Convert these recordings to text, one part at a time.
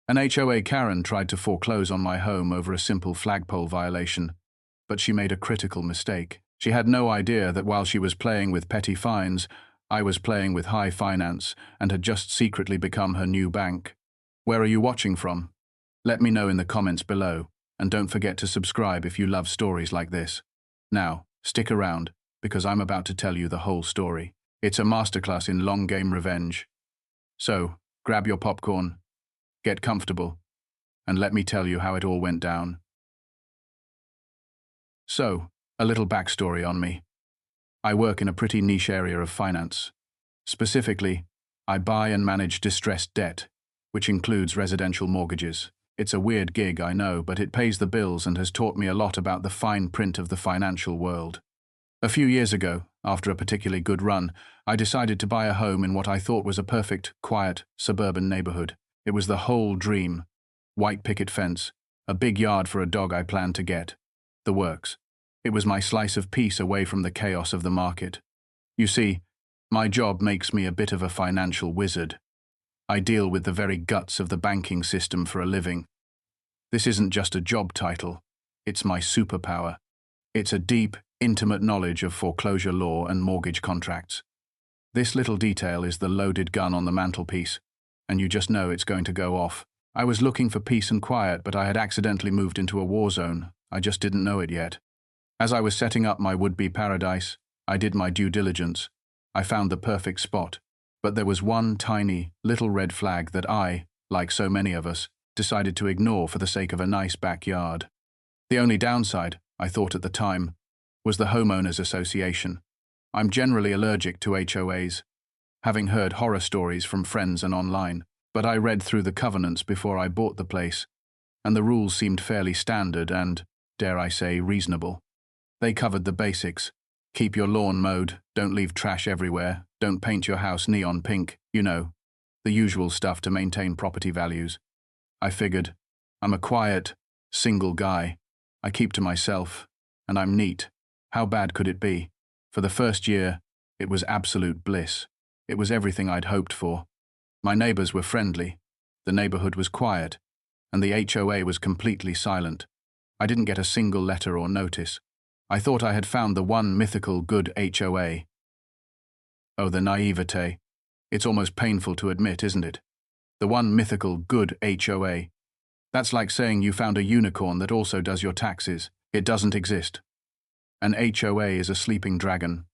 An HOA Karen tried to foreclose on my home over a simple flagpole violation, but she made a critical mistake. She had no idea that while she was playing with petty fines, I was playing with high finance and had just secretly become her new bank. Where are you watching from? Let me know in the comments below, and don't forget to subscribe if you love stories like this. Now, stick around, because I'm about to tell you the whole story. It's a masterclass in long game revenge. So, grab your popcorn, get comfortable, and let me tell you how it all went down. So, a little backstory on me. I work in a pretty niche area of finance. Specifically, I buy and manage distressed debt, which includes residential mortgages. It's a weird gig, I know, but it pays the bills and has taught me a lot about the fine print of the financial world. A few years ago, after a particularly good run, I decided to buy a home in what I thought was a perfect, quiet, suburban neighborhood. It was the whole dream. White picket fence, a big yard for a dog I planned to get. The works. It was my slice of peace away from the chaos of the market. You see, my job makes me a bit of a financial wizard. I deal with the very guts of the banking system for a living. This isn't just a job title, it's my superpower. It's a deep, intimate knowledge of foreclosure law and mortgage contracts. This little detail is the loaded gun on the mantelpiece, and you just know it's going to go off. I was looking for peace and quiet, but I had accidentally moved into a war zone. I just didn't know it yet. As I was setting up my would-be paradise, I did my due diligence. I found the perfect spot. But there was one tiny, little red flag that I, like so many of us, decided to ignore for the sake of a nice backyard. The only downside, I thought at the time, was the homeowners association. I'm generally allergic to HOAs, having heard horror stories from friends and online, but I read through the covenants before I bought the place, and the rules seemed fairly standard and, dare I say, reasonable. They covered the basics. Keep your lawn mowed, don't leave trash everywhere, don't paint your house neon pink, you know, the usual stuff to maintain property values. I figured, I'm a quiet, single guy. I keep to myself, and I'm neat. How bad could it be? For the first year, it was absolute bliss. It was everything I'd hoped for. My neighbors were friendly, the neighborhood was quiet, and the HOA was completely silent. I didn't get a single letter or notice. I thought I had found the one mythical good HOA. Oh, the naivete. It's almost painful to admit, isn't it? The one mythical good HOA. That's like saying you found a unicorn that also does your taxes. It doesn't exist. An HOA is a sleeping dragon.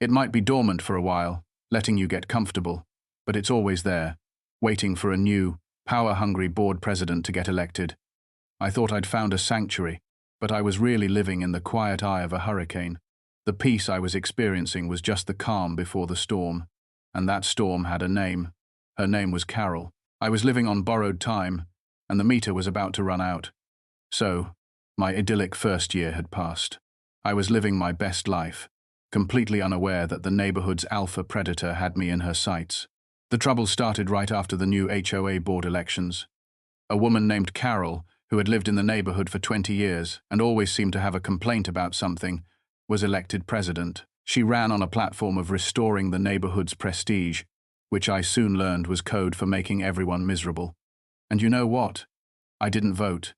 It might be dormant for a while, letting you get comfortable, but it's always there, waiting for a new, power-hungry board president to get elected. I thought I'd found a sanctuary, but I was really living in the quiet eye of a hurricane. The peace I was experiencing was just the calm before the storm, and that storm had a name. Her name was Carol. I was living on borrowed time, and the meter was about to run out. So, my idyllic first year had passed. I was living my best life, completely unaware that the neighborhood's alpha predator had me in her sights. The trouble started right after the new HOA board elections. A woman named Carol, who had lived in the neighborhood for 20 years and always seemed to have a complaint about something, was elected president. She ran on a platform of restoring the neighborhood's prestige, which I soon learned was code for making everyone miserable. And you know what? I didn't vote.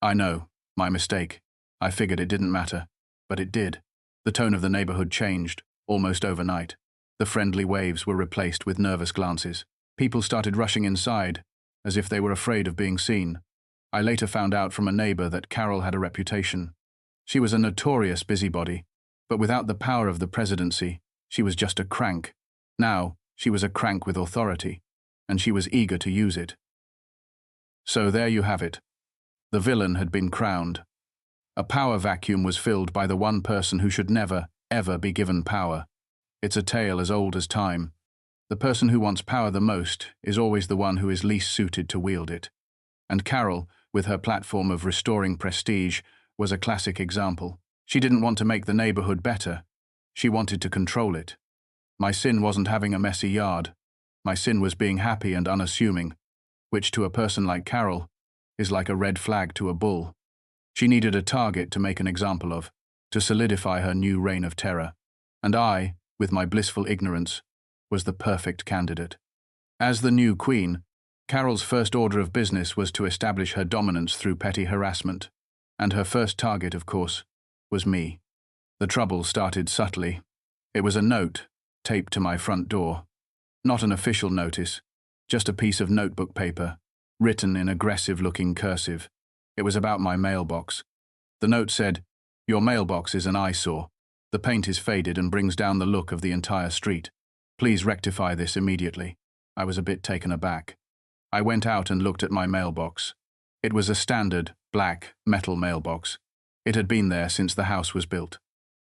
I know, my mistake. I figured it didn't matter, but it did. The tone of the neighborhood changed, almost overnight. The friendly waves were replaced with nervous glances. People started rushing inside, as if they were afraid of being seen. I later found out from a neighbor that Carol had a reputation. She was a notorious busybody, but without the power of the presidency, she was just a crank. Now, she was a crank with authority, and she was eager to use it. So there you have it. The villain had been crowned. A power vacuum was filled by the one person who should never, ever be given power. It's a tale as old as time. The person who wants power the most is always the one who is least suited to wield it. And Carol, with her platform of restoring prestige, was a classic example. She didn't want to make the neighborhood better. She wanted to control it. My sin wasn't having a messy yard. My sin was being happy and unassuming, which to a person like Carol is like a red flag to a bull. She needed a target to make an example of, to solidify her new reign of terror. And I, with my blissful ignorance, was the perfect candidate. As the new queen, Carol's first order of business was to establish her dominance through petty harassment, and her first target, of course, was me. The trouble started subtly. It was a note taped to my front door. Not an official notice, just a piece of notebook paper, written in aggressive-looking cursive. It was about my mailbox. The note said, "Your mailbox is an eyesore. The paint is faded and brings down the look of the entire street. Please rectify this immediately." I was a bit taken aback. I went out and looked at my mailbox. It was a standard, black, metal mailbox. It had been there since the house was built.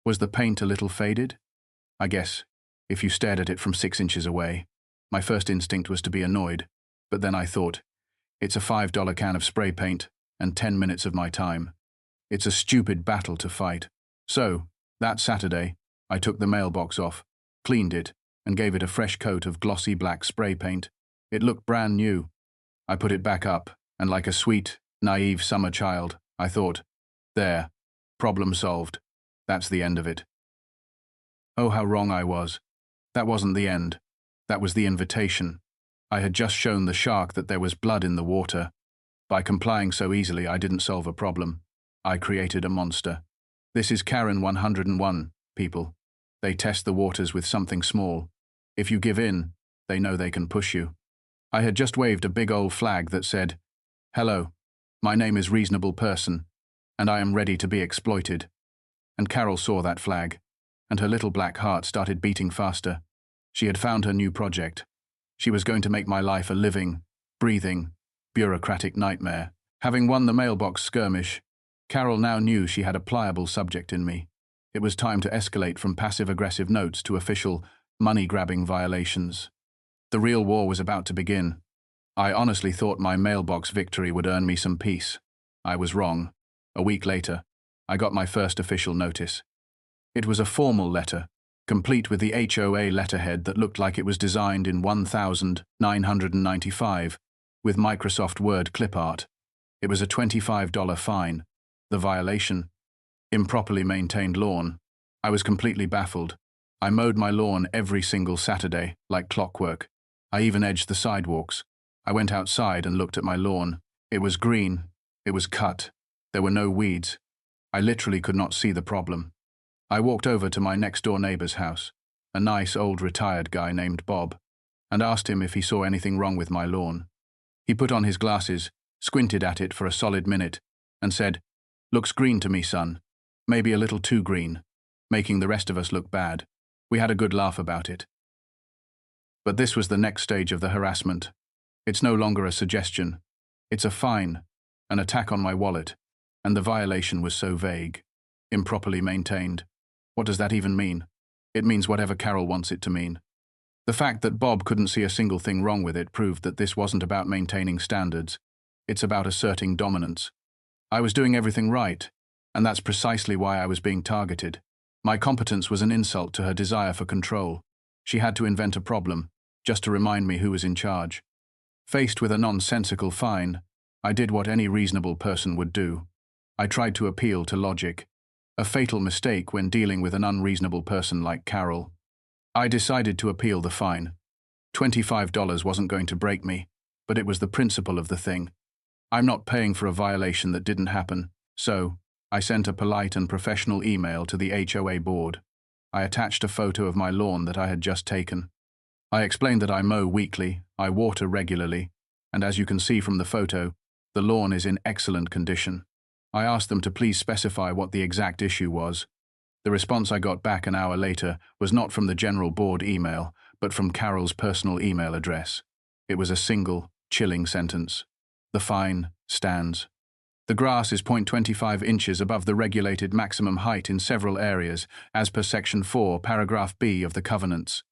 Was the paint a little faded? I guess, if you stared at it from 6 inches away. My first instinct was to be annoyed, but then I thought, it's a $5 can of spray paint and 10 minutes of my time. It's a stupid battle to fight. So, that Saturday, I took the mailbox off, cleaned it, and gave it a fresh coat of glossy black spray paint. It looked brand new. I put it back up, and like a sweet, naive summer child, I thought, there, problem solved. That's the end of it. Oh, how wrong I was. That wasn't the end. That was the invitation. I had just shown the shark that there was blood in the water. By complying so easily, I didn't solve a problem. I created a monster. This is Karen 101, people. They test the waters with something small. If you give in, they know they can push you. I had just waved a big old flag that said, "Hello, my name is Reasonable Person, and I am ready to be exploited." And Carol saw that flag, and her little black heart started beating faster. She had found her new project. She was going to make my life a living, breathing, bureaucratic nightmare. Having won the mailbox skirmish, Carol now knew she had a pliable subject in me. It was time to escalate from passive-aggressive notes to official, money-grabbing violations. The real war was about to begin. I honestly thought my mailbox victory would earn me some peace. I was wrong. A week later, I got my first official notice. It was a formal letter, complete with the HOA letterhead that looked like it was designed in 1995, with Microsoft Word clip art. It was a $25 fine. The violation? Improperly maintained lawn. I was completely baffled. I mowed my lawn every single Saturday, like clockwork. I even edged the sidewalks. I went outside and looked at my lawn. It was green. It was cut. There were no weeds. I literally could not see the problem. I walked over to my next-door neighbor's house, a nice old retired guy named Bob, and asked him if he saw anything wrong with my lawn. He put on his glasses, squinted at it for a solid minute, and said, "Looks green to me, son. Maybe a little too green," making the rest of us look bad. We had a good laugh about it. But this was the next stage of the harassment. It's no longer a suggestion. It's a fine, an attack on my wallet, and the violation was so vague. Improperly maintained. What does that even mean? It means whatever Carol wants it to mean. The fact that Bob couldn't see a single thing wrong with it proved that this wasn't about maintaining standards. It's about asserting dominance. I was doing everything right, and that's precisely why I was being targeted. My competence was an insult to her desire for control. She had to invent a problem, just to remind me who was in charge. Faced with a nonsensical fine, I did what any reasonable person would do. I tried to appeal to logic. A fatal mistake when dealing with an unreasonable person like Carol. I decided to appeal the fine. $25 wasn't going to break me, but it was the principle of the thing. I'm not paying for a violation that didn't happen, so I sent a polite and professional email to the HOA board. I attached a photo of my lawn that I had just taken. I explained that I mow weekly, I water regularly, and as you can see from the photo, the lawn is in excellent condition. I asked them to please specify what the exact issue was. The response I got back an hour later was not from the general board email, but from Carol's personal email address. It was a single, chilling sentence. The fine stands. The grass is 0.25 inches above the regulated maximum height in several areas, as per Section 4, Paragraph B of the Covenants.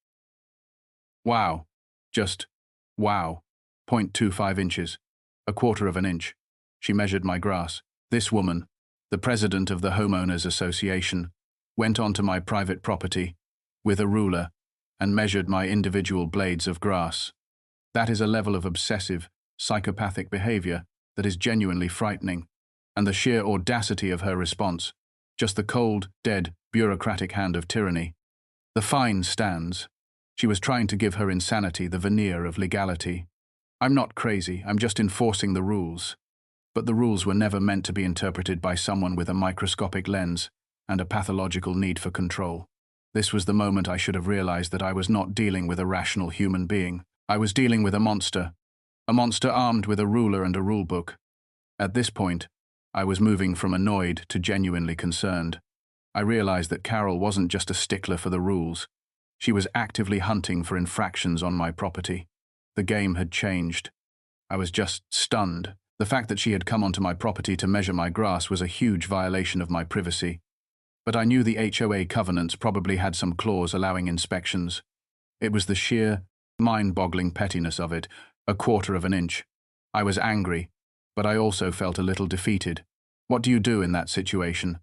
Wow. Just wow. 0.25 inches. A quarter of an inch. She measured my grass. This woman, the president of the Homeowners Association, went onto my private property with a ruler and measured my individual blades of grass. That is a level of obsessive, psychopathic behavior that is genuinely frightening, and the sheer audacity of her response, just the cold, dead, bureaucratic hand of tyranny. The fine stands. She was trying to give her insanity the veneer of legality. I'm not crazy, I'm just enforcing the rules. But the rules were never meant to be interpreted by someone with a microscopic lens and a pathological need for control. This was the moment I should have realized that I was not dealing with a rational human being. I was dealing with a monster armed with a ruler and a rulebook. At this point, I was moving from annoyed to genuinely concerned. I realized that Carol wasn't just a stickler for the rules. She was actively hunting for infractions on my property. The game had changed. I was just stunned. The fact that she had come onto my property to measure my grass was a huge violation of my privacy. But I knew the HOA covenants probably had some clause allowing inspections. It was the sheer, mind-boggling pettiness of it, a quarter of an inch. I was angry, but I also felt a little defeated. What do you do in that situation?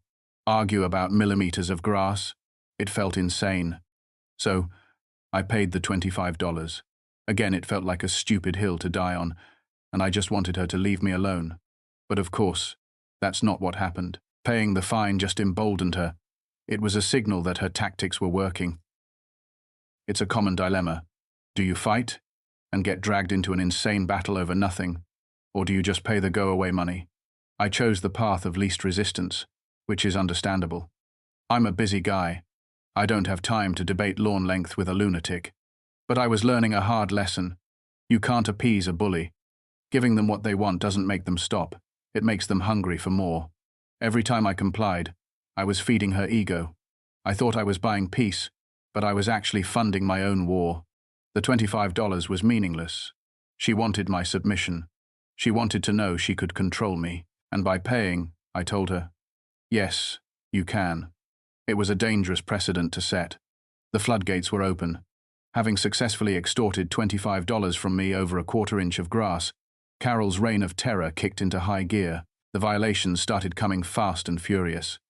Argue about millimeters of grass? It felt insane. So, I paid the $25. Again, it felt like a stupid hill to die on, and I just wanted her to leave me alone. But of course, that's not what happened. Paying the fine just emboldened her. It was a signal that her tactics were working. It's a common dilemma. Do you fight and get dragged into an insane battle over nothing, or do you just pay the go-away money? I chose the path of least resistance, which is understandable. I'm a busy guy. I don't have time to debate lawn length with a lunatic. But I was learning a hard lesson. You can't appease a bully. Giving them what they want doesn't make them stop. It makes them hungry for more. Every time I complied, I was feeding her ego. I thought I was buying peace, but I was actually funding my own war. The $25 was meaningless. She wanted my submission. She wanted to know she could control me. And by paying, I told her, yes, you can. It was a dangerous precedent to set. The floodgates were open. Having successfully extorted $25 from me over a quarter-inch of grass, Carol's reign of terror kicked into high gear. The violations started coming fast and furious.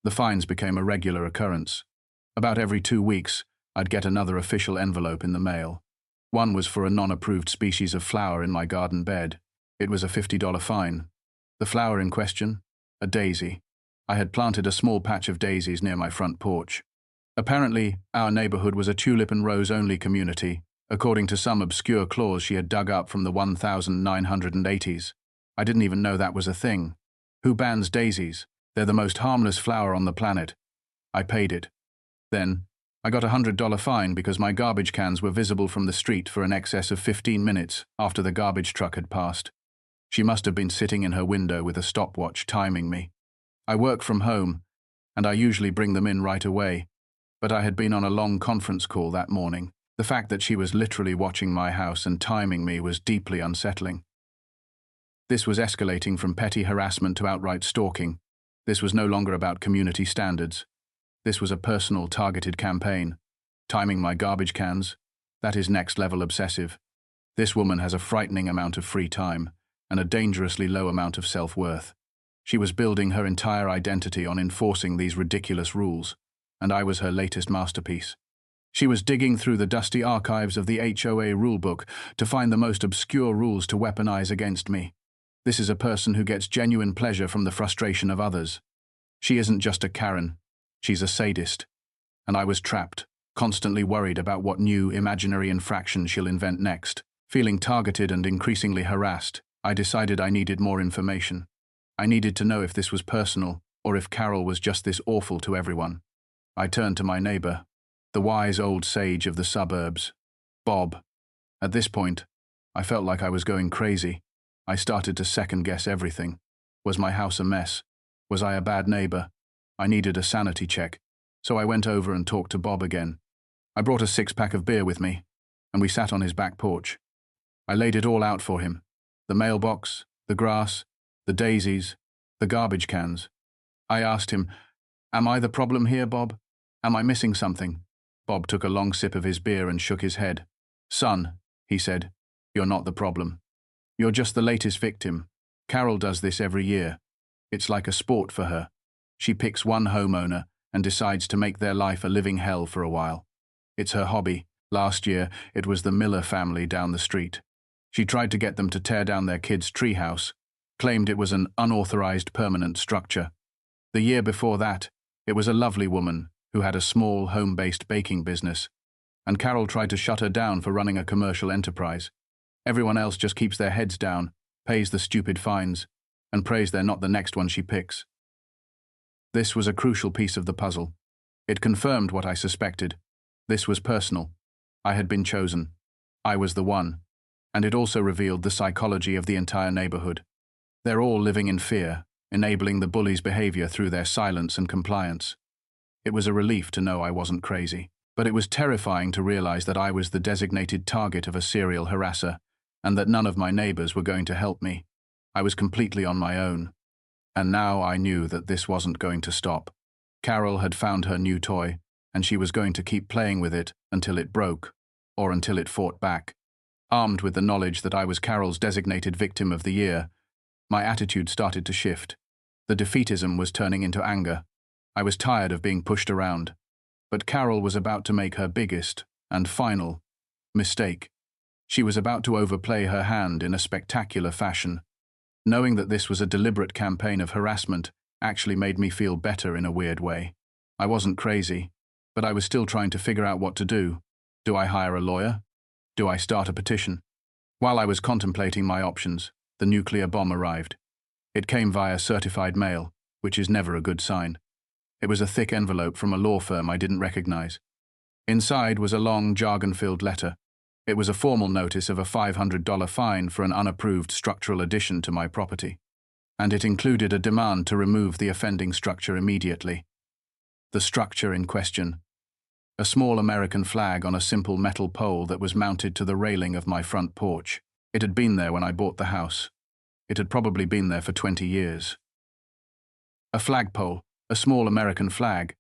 The fines became a regular occurrence. About every 2 weeks, I'd get another official envelope in the mail. One was for a non-approved species of flower in my garden bed. It was a $50 fine. The flower in question? A daisy. I had planted a small patch of daisies near my front porch. Apparently, our neighborhood was a tulip and rose-only community, according to some obscure clause she had dug up from the 1980s. I didn't even know that was a thing. Who bans daisies? They're the most harmless flower on the planet. I paid it. Then, I got a $100 fine because my garbage cans were visible from the street for an excess of 15 minutes after the garbage truck had passed. She must have been sitting in her window with a stopwatch timing me. I work from home, and I usually bring them in right away, but I had been on a long conference call that morning. The fact that she was literally watching my house and timing me was deeply unsettling. This was escalating from petty harassment to outright stalking. This was no longer about community standards. This was a personal, targeted campaign. Timing my garbage cans? That is next-level obsessive. This woman has a frightening amount of free time and a dangerously low amount of self-worth. She was building her entire identity on enforcing these ridiculous rules, and I was her latest masterpiece. She was digging through the dusty archives of the HOA rulebook to find the most obscure rules to weaponize against me. This is a person who gets genuine pleasure from the frustration of others. She isn't just a Karen, she's a sadist. And I was trapped, constantly worried about what new, imaginary infraction she'll invent next. Feeling targeted and increasingly harassed, I decided I needed more information. I needed to know if this was personal, or if Carol was just this awful to everyone. I turned to my neighbor, the wise old sage of the suburbs, Bob. At this point, I felt like I was going crazy. I started to second-guess everything. Was my house a mess? Was I a bad neighbor? I needed a sanity check, so I went over and talked to Bob again. I brought a 6-pack of beer with me, and we sat on his back porch. I laid it all out for him. The mailbox, the grass, the daisies, the garbage cans. I asked him, "Am I the problem here, Bob? Am I missing something?" Bob took a long sip of his beer and shook his head. "Son," he said, "you're not the problem. You're just the latest victim. Carol does this every year. It's like a sport for her. She picks one homeowner and decides to make their life a living hell for a while. It's her hobby. Last year, it was the Miller family down the street. She tried to get them to tear down their kid's treehouse, claimed it was an unauthorized permanent structure. The year before that, it was a lovely woman who had a small home-based baking business, and Carol tried to shut her down for running a commercial enterprise. Everyone else just keeps their heads down, pays the stupid fines, and prays they're not the next one she picks. This was a crucial piece of the puzzle. It confirmed what I suspected. This was personal. I had been chosen. I was the one. And it also revealed the psychology of the entire neighborhood. They're all living in fear, enabling the bully's behavior through their silence and compliance. It was a relief to know I wasn't crazy, but it was terrifying to realize that I was the designated target of a serial harasser, and that none of my neighbors were going to help me. I was completely on my own. And now I knew that this wasn't going to stop. Carol had found her new toy, and she was going to keep playing with it until it broke, or until it fought back. Armed with the knowledge that I was Carol's designated victim of the year, my attitude started to shift. The defeatism was turning into anger. I was tired of being pushed around. But Carol was about to make her biggest, and final, mistake. She was about to overplay her hand in a spectacular fashion. Knowing that this was a deliberate campaign of harassment actually made me feel better in a weird way. I wasn't crazy, but I was still trying to figure out what to do. Do I hire a lawyer? Do I start a petition? While I was contemplating my options, the nuclear bomb arrived. It came via certified mail, which is never a good sign. It was a thick envelope from a law firm I didn't recognize. Inside was a long, jargon-filled letter. It was a formal notice of a $500 fine for an unapproved structural addition to my property, and it included a demand to remove the offending structure immediately. The structure in question: a small American flag on a simple metal pole that was mounted to the railing of my front porch. It had been there when I bought the house. It had probably been there for 20 years. A flagpole, a small American flag.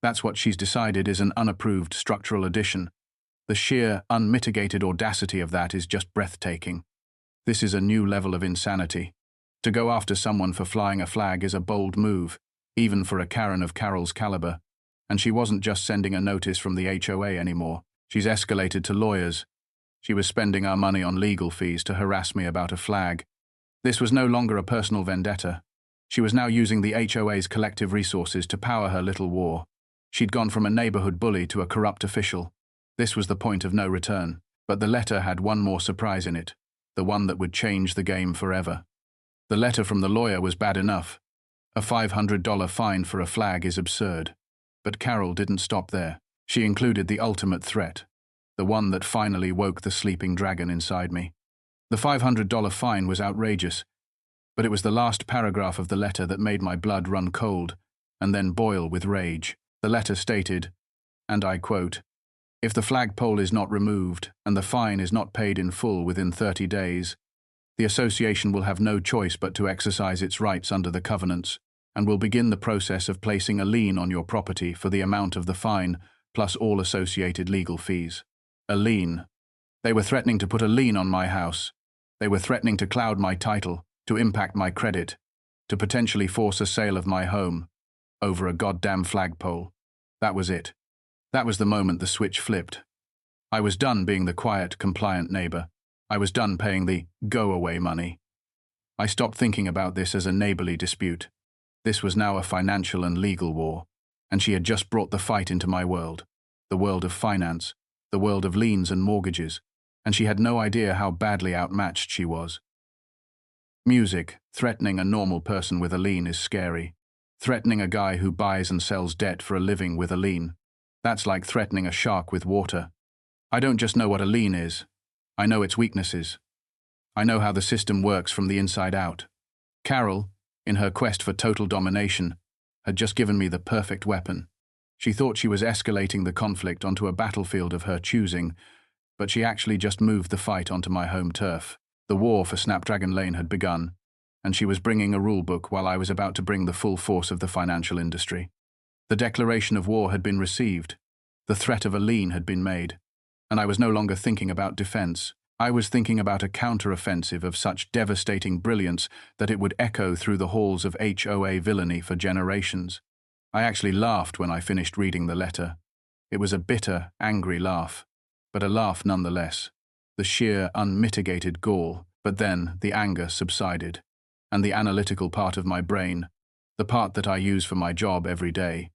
That's what she's decided is an unapproved structural addition. The sheer, unmitigated audacity of that is just breathtaking. This is a new level of insanity. To go after someone for flying a flag is a bold move, even for a Karen of Carol's caliber. And she wasn't just sending a notice from the HOA anymore. She's escalated to lawyers. She was spending our money on legal fees to harass me about a flag. This was no longer a personal vendetta. She was now using the HOA's collective resources to power her little war. She'd gone from a neighborhood bully to a corrupt official. This was the point of no return. But the letter had one more surprise in it, the one that would change the game forever. The letter from the lawyer was bad enough. A $500 fine for a flag is absurd. But Carol didn't stop there. She included the ultimate threat, the one that finally woke the sleeping dragon inside me. The $500 fine was outrageous, but it was the last paragraph of the letter that made my blood run cold and then boil with rage. The letter stated, and I quote, "If the flagpole is not removed and the fine is not paid in full within 30 days, the association will have no choice but to exercise its rights under the covenants and will begin the process of placing a lien on your property for the amount of the fine plus all associated legal fees." A lien. They were threatening to put a lien on my house. They were threatening to cloud my title, to impact my credit, to potentially force a sale of my home over a goddamn flagpole. That was it. That was the moment the switch flipped. I was done being the quiet, compliant neighbor. I was done paying the go-away money. I stopped thinking about this as a neighborly dispute. This was now a financial and legal war, and she had just brought the fight into my world, the world of finance, the world of liens and mortgages, and she had no idea how badly outmatched she was. Music, threatening a normal person with a lien is scary. Threatening a guy who buys and sells debt for a living with a lien, that's like threatening a shark with water. I don't just know what a lien is. I know its weaknesses. I know how the system works from the inside out. Carol, in her quest for total domination, had just given me the perfect weapon. She thought she was escalating the conflict onto a battlefield of her choosing, but she actually just moved the fight onto my home turf. The war for Snapdragon Lane had begun, and she was bringing a rulebook while I was about to bring the full force of the financial industry. The declaration of war had been received. The threat of a lien had been made, and I was no longer thinking about defense. I was thinking about a counter-offensive of such devastating brilliance that it would echo through the halls of HOA villainy for generations. I actually laughed when I finished reading the letter. It was a bitter, angry laugh, but a laugh nonetheless. The sheer, unmitigated gall, but then the anger subsided, and the analytical part of my brain, the part that I use for my job every day,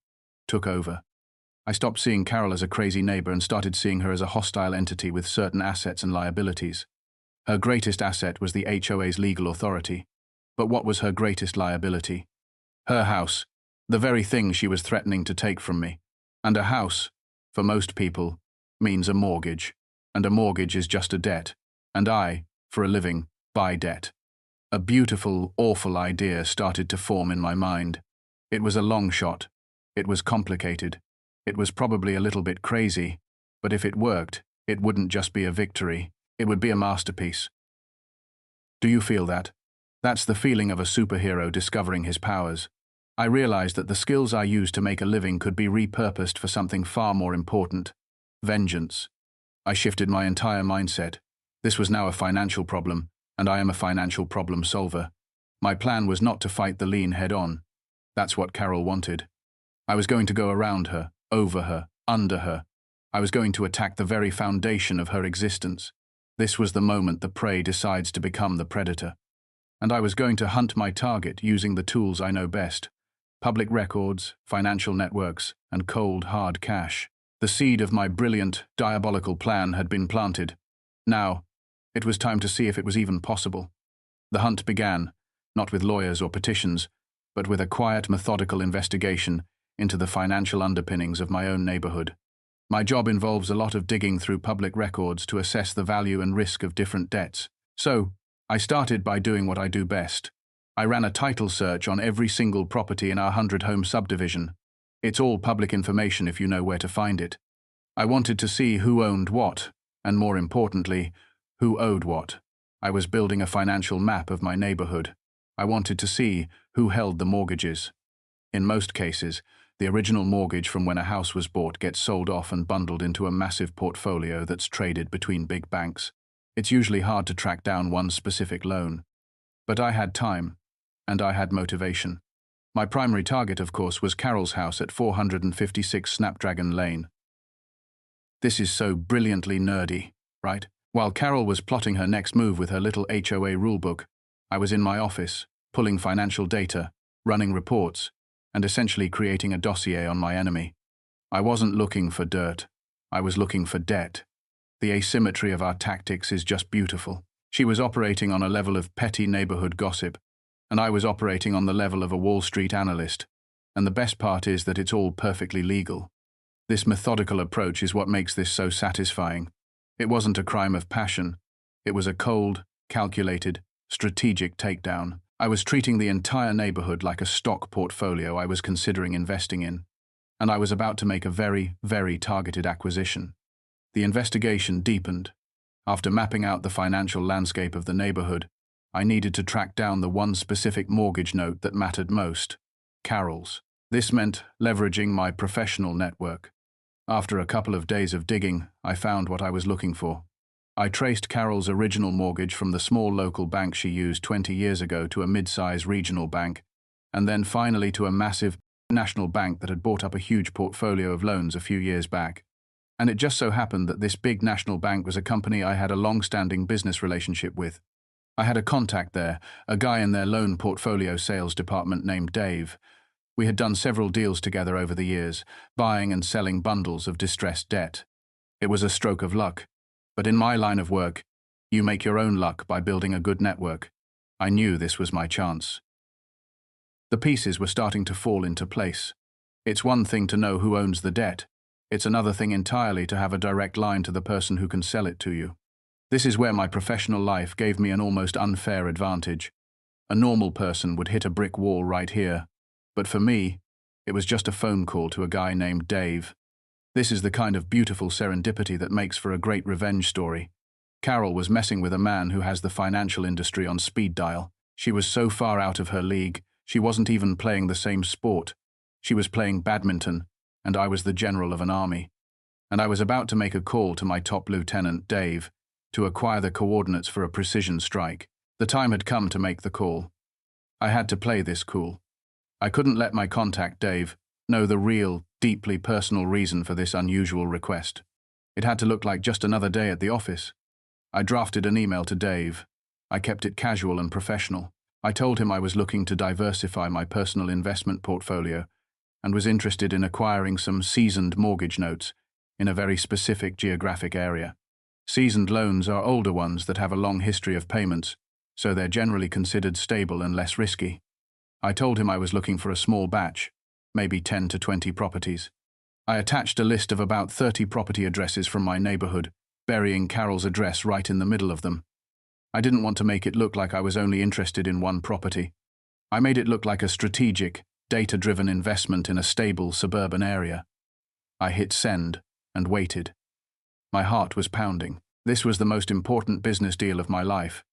took over. I stopped seeing Carol as a crazy neighbor and started seeing her as a hostile entity with certain assets and liabilities. Her greatest asset was the HOA's legal authority. But what was her greatest liability? Her house, the very thing she was threatening to take from me. And a house, for most people, means a mortgage. And a mortgage is just a debt. And I, for a living, buy debt. A beautiful, awful idea started to form in my mind. It was a long shot. It was complicated. It was probably a little bit crazy. But if it worked, it wouldn't just be a victory. It would be a masterpiece. Do you feel that? That's the feeling of a superhero discovering his powers. I realized that the skills I used to make a living could be repurposed for something far more important: vengeance. I shifted my entire mindset. This was now a financial problem, and I am a financial problem solver. My plan was not to fight the LIEN head-on. That's what Carol wanted. I was going to go around her, over her, under her. I was going to attack the very foundation of her existence. This was the moment the prey decides to become the predator. And I was going to hunt my target using the tools I know best: public records, financial networks, and cold, hard cash. The seed of my brilliant, diabolical plan had been planted. Now, it was time to see if it was even possible. The hunt began, not with lawyers or petitions, but with a quiet, methodical investigation into the financial underpinnings of my own neighborhood. My job involves a lot of digging through public records to assess the value and risk of different debts. So, I started by doing what I do best. I ran a title search on every single property in our 100-home subdivision. It's all public information if you know where to find it. I wanted to see who owned what, and more importantly, who owed what. I was building a financial map of my neighborhood. I wanted to see who held the mortgages. In most cases, the original mortgage from when a house was bought gets sold off and bundled into a massive portfolio that's traded between big banks. It's usually hard to track down one specific loan. But I had time, and I had motivation. My primary target, of course, was Carol's house at 456 Snapdragon Lane. This is so brilliantly nerdy, right? While Carol was plotting her next move with her little HOA rulebook, I was in my office, pulling financial data, running reports, and essentially creating a dossier on my enemy. I wasn't looking for dirt. I was looking for debt. The asymmetry of our tactics is just beautiful. She was operating on a level of petty neighborhood gossip, and I was operating on the level of a Wall Street analyst. And the best part is that it's all perfectly legal. This methodical approach is what makes this so satisfying. It wasn't a crime of passion. It was a cold, calculated, strategic takedown. I was treating the entire neighborhood like a stock portfolio I was considering investing in. And I was about to make a very, very targeted acquisition. The investigation deepened. After mapping out the financial landscape of the neighborhood, I needed to track down the one specific mortgage note that mattered most: Carol's. This meant leveraging my professional network. After a couple of days of digging, I found what I was looking for. I traced Carol's original mortgage from the small local bank she used 20 years ago to a mid-size regional bank, and then finally to a massive national bank that had bought up a huge portfolio of loans a few years back. And it just so happened that this big national bank was a company I had a long-standing business relationship with. I had a contact there, a guy in their loan portfolio sales department named Dave. We had done several deals together over the years, buying and selling bundles of distressed debt. It was a stroke of luck. But in my line of work, you make your own luck by building a good network. I knew this was my chance. The pieces were starting to fall into place. It's one thing to know who owns the debt. It's another thing entirely to have a direct line to the person who can sell it to you. This is where my professional life gave me an almost unfair advantage. A normal person would hit a brick wall right here. But for me, it was just a phone call to a guy named Dave. This is the kind of beautiful serendipity that makes for a great revenge story. Carol was messing with a man who has the financial industry on speed dial. She was so far out of her league, she wasn't even playing the same sport. She was playing badminton, and I was the general of an army. And I was about to make a call to my top lieutenant, Dave, to acquire the coordinates for a precision strike. The time had come to make the call. I had to play this cool. I couldn't let my contact, Dave, know the real, deeply personal reason for this unusual request. It had to look like just another day at the office. I drafted an email to Dave. I kept it casual and professional. I told him I was looking to diversify my personal investment portfolio and was interested in acquiring some seasoned mortgage notes in a very specific geographic area. Seasoned loans are older ones that have a long history of payments, so they're generally considered stable and less risky. I told him I was looking for a small batch, maybe 10 to 20 properties. I attached a list of about 30 property addresses from my neighborhood, burying Carol's address right in the middle of them. I didn't want to make it look like I was only interested in one property. I made it look like a strategic, data-driven investment in a stable suburban area. I hit send and waited. My heart was pounding. This was the most important business deal of my life,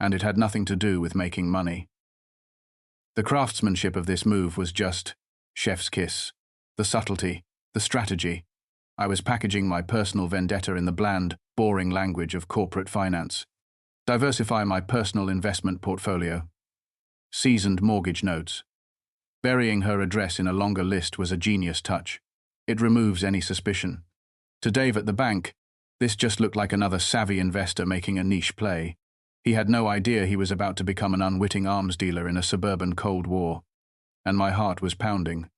and it had nothing to do with making money. The craftsmanship of this move was just chef's kiss. The subtlety, the strategy. I was packaging my personal vendetta in the bland, boring language of corporate finance. Diversify my personal investment portfolio. Seasoned mortgage notes. Burying her address in a longer list was a genius touch. It removes any suspicion. To Dave at the bank, this just looked like another savvy investor making a niche play. He had no idea he was about to become an unwitting arms dealer in a suburban Cold War. And my heart was pounding,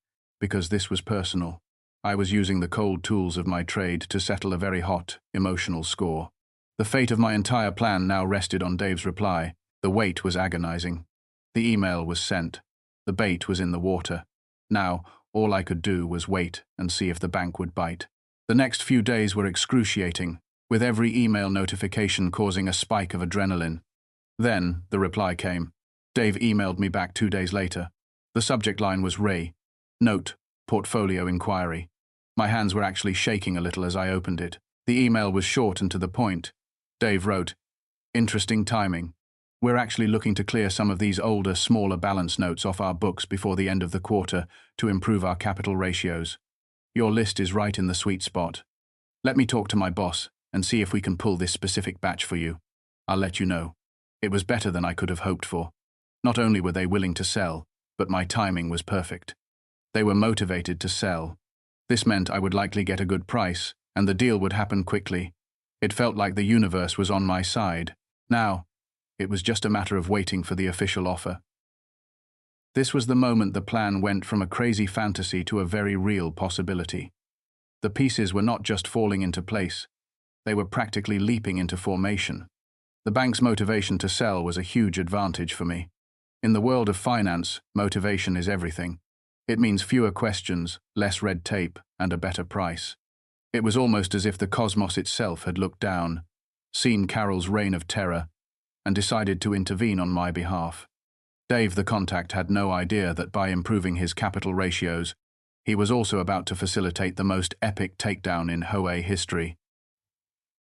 because this was personal. I was using the cold tools of my trade to settle a very hot, emotional score. The fate of my entire plan now rested on Dave's reply. The wait was agonizing. The email was sent. The bait was in the water. Now, all I could do was wait and see if the bank would bite. The next few days were excruciating, with every email notification causing a spike of adrenaline. Then, the reply came. Dave emailed me back 2 days later. The subject line was Ray. Note, portfolio inquiry. My hands were actually shaking a little as I opened it. The email was short and to the point. Dave wrote, "Interesting timing. We're actually looking to clear some of these older, smaller balance notes off our books before the end of the quarter to improve our capital ratios. Your list is right in the sweet spot. Let me talk to my boss and see if we can pull this specific batch for you. I'll let you know." It was better than I could have hoped for. Not only were they willing to sell, but my timing was perfect. They were motivated to sell. This meant I would likely get a good price, and the deal would happen quickly. It felt like the universe was on my side. Now, it was just a matter of waiting for the official offer. This was the moment the plan went from a crazy fantasy to a very real possibility. The pieces were not just falling into place, they were practically leaping into formation. The bank's motivation to sell was a huge advantage for me. In the world of finance, motivation is everything. It means fewer questions, less red tape, and a better price. It was almost as if the cosmos itself had looked down, seen Carol's reign of terror, and decided to intervene on my behalf. Dave, the contact, had no idea that by improving his capital ratios, he was also about to facilitate the most epic takedown in HOA history.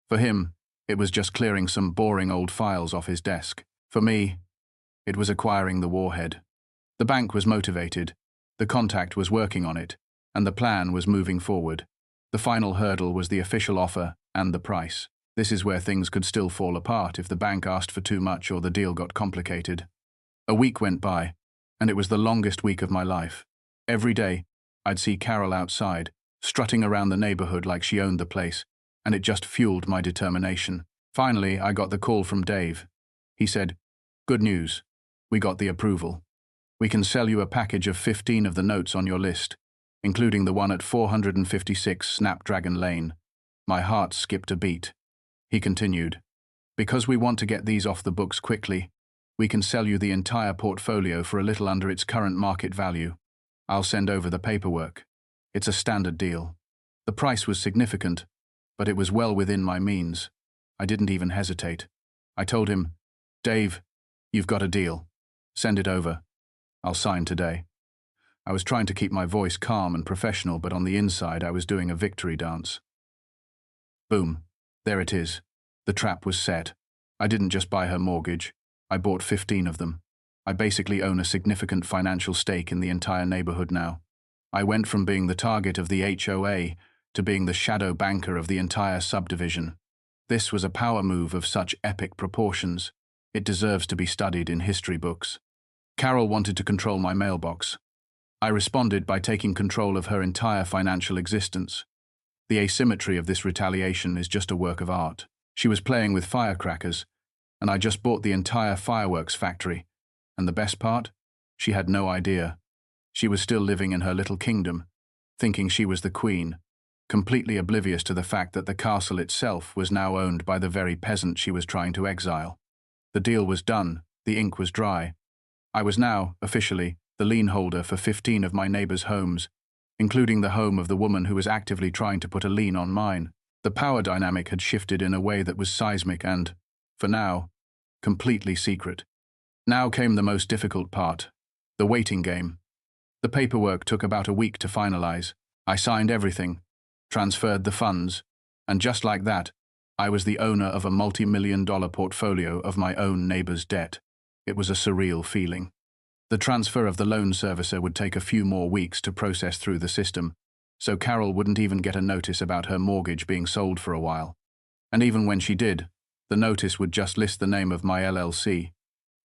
For him, it was just clearing some boring old files off his desk. For me, it was acquiring the warhead. The bank was motivated, the contact was working on it, and the plan was moving forward. The final hurdle was the official offer and the price. This is where things could still fall apart if the bank asked for too much or the deal got complicated. A week went by, and it was the longest week of my life. Every day, I'd see Carol outside, strutting around the neighborhood like she owned the place, and it just fueled my determination. Finally, I got the call from Dave. He said, "Good news. We got the approval. We can sell you a package of 15 of the notes on your list, including the one at 456 Snapdragon Lane." My heart skipped a beat. He continued, "Because we want to get these off the books quickly, we can sell you the entire portfolio for a little under its current market value. I'll send over the paperwork. It's a standard deal." The price was significant, but it was well within my means. I didn't even hesitate. I told him, "Dave, you've got a deal. Send it over. I'll sign today." I was trying to keep my voice calm and professional, but on the inside I was doing a victory dance. Boom. There it is. The trap was set. I didn't just buy her mortgage. I bought 15 of them. I basically own a significant financial stake in the entire neighborhood now. I went from being the target of the HOA to being the shadow banker of the entire subdivision. This was a power move of such epic proportions. It deserves to be studied in history books. Carol wanted to control my mailbox. I responded by taking control of her entire financial existence. The asymmetry of this retaliation is just a work of art. She was playing with firecrackers, and I just bought the entire fireworks factory. And the best part? She had no idea. She was still living in her little kingdom, thinking she was the queen, completely oblivious to the fact that the castle itself was now owned by the very peasant she was trying to exile. The deal was done, the ink was dry. I was now, officially, the lien holder for 15 of my neighbors' homes, including the home of the woman who was actively trying to put a lien on mine. The power dynamic had shifted in a way that was seismic and, for now, completely secret. Now came the most difficult part, the waiting game. The paperwork took about a week to finalize. I signed everything, transferred the funds, and just like that, I was the owner of a multi-million-dollar portfolio of my own neighbor's debt. It was a surreal feeling. The transfer of the loan servicer would take a few more weeks to process through the system, so Carol wouldn't even get a notice about her mortgage being sold for a while. And even when she did, the notice would just list the name of my LLC,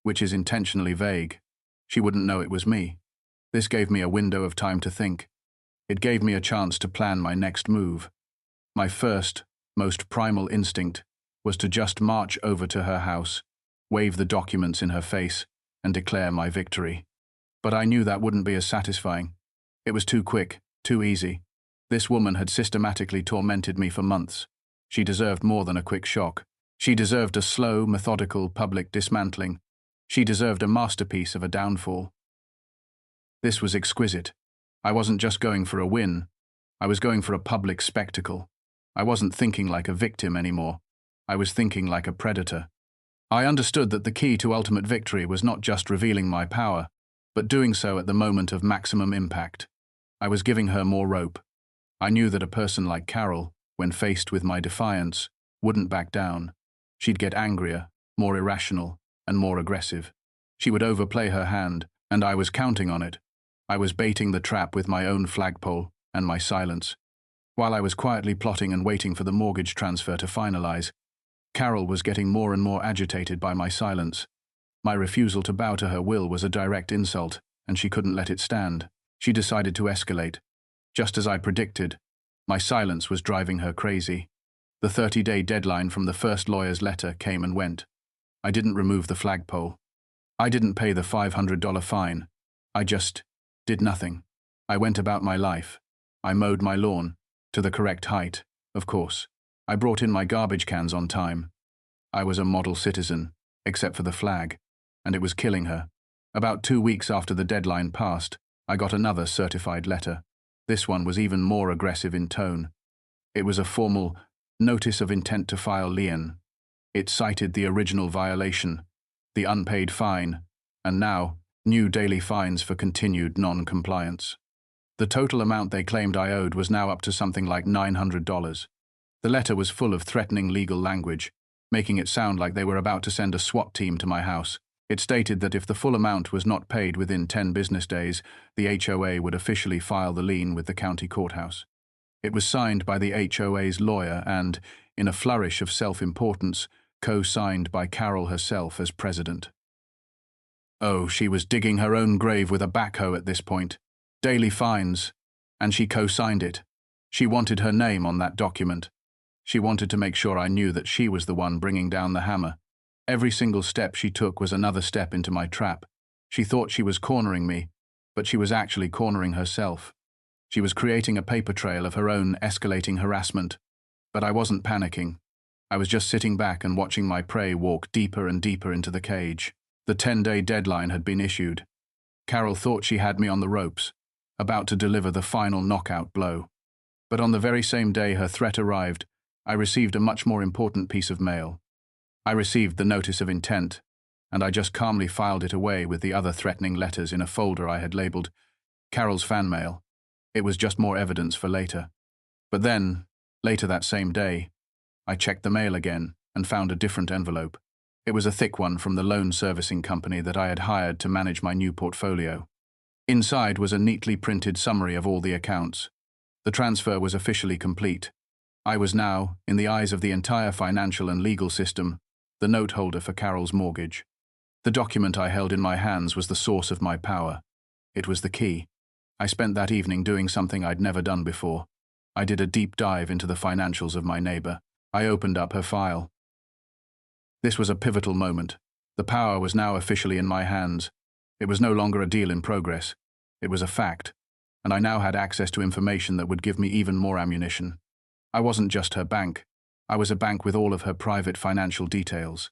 which is intentionally vague. She wouldn't know it was me. This gave me a window of time to think. It gave me a chance to plan my next move. My first, most primal instinct was to just march over to her house, wave the documents in her face, and declare my victory. But I knew that wouldn't be as satisfying. It was too quick, too easy. This woman had systematically tormented me for months. She deserved more than a quick shock. She deserved a slow, methodical, public dismantling. She deserved a masterpiece of a downfall. This was exquisite. I wasn't just going for a win. I was going for a public spectacle. I wasn't thinking like a victim anymore. I was thinking like a predator. I understood that the key to ultimate victory was not just revealing my power, but doing so at the moment of maximum impact. I was giving her more rope. I knew that a person like Carol, when faced with my defiance, wouldn't back down. She'd get angrier, more irrational, and more aggressive. She would overplay her hand, and I was counting on it. I was baiting the trap with my own flagpole and my silence. While I was quietly plotting and waiting for the mortgage transfer to finalize, Carol was getting more and more agitated by my silence. My refusal to bow to her will was a direct insult, and she couldn't let it stand. She decided to escalate. Just as I predicted, my silence was driving her crazy. The 30-day deadline from the first lawyer's letter came and went. I didn't remove the flagpole. I didn't pay the $500 fine. I just did nothing. I went about my life. I mowed my lawn, to the correct height, of course. I brought in my garbage cans on time. I was a model citizen, except for the flag, and it was killing her. About 2 weeks after the deadline passed, I got another certified letter. This one was even more aggressive in tone. It was a formal notice of intent to file LIEN. It cited the original violation, the unpaid fine, and now, new daily fines for continued non-compliance. The total amount they claimed I owed was now up to something like $900. The letter was full of threatening legal language, making it sound like they were about to send a SWAT team to my house. It stated that if the full amount was not paid within 10 business days, the HOA would officially file the lien with the county courthouse. It was signed by the HOA's lawyer and, in a flourish of self-importance, co-signed by Carol herself as president. Oh, she was digging her own grave with a backhoe at this point. Daily fines, and she co-signed it. She wanted her name on that document. She wanted to make sure I knew that she was the one bringing down the hammer. Every single step she took was another step into my trap. She thought she was cornering me, but she was actually cornering herself. She was creating a paper trail of her own escalating harassment. But I wasn't panicking. I was just sitting back and watching my prey walk deeper and deeper into the cage. The 10-day deadline had been issued. Carol thought she had me on the ropes, about to deliver the final knockout blow. But on the very same day her threat arrived, I received a much more important piece of mail. I received the notice of intent, and I just calmly filed it away with the other threatening letters in a folder I had labeled Carol's fan mail. It was just more evidence for later. But then, later that same day, I checked the mail again and found a different envelope. It was a thick one from the loan servicing company that I had hired to manage my new portfolio. Inside was a neatly printed summary of all the accounts. The transfer was officially complete. I was now, in the eyes of the entire financial and legal system, the note holder for Carol's mortgage. The document I held in my hands was the source of my power. It was the key. I spent that evening doing something I'd never done before. I did a deep dive into the financials of my neighbor. I opened up her file. This was a pivotal moment. The power was now officially in my hands. It was no longer a deal in progress. It was a fact. and I now had access to information that would give me even more ammunition. I wasn't just her bank. I was a bank with all of her private financial details.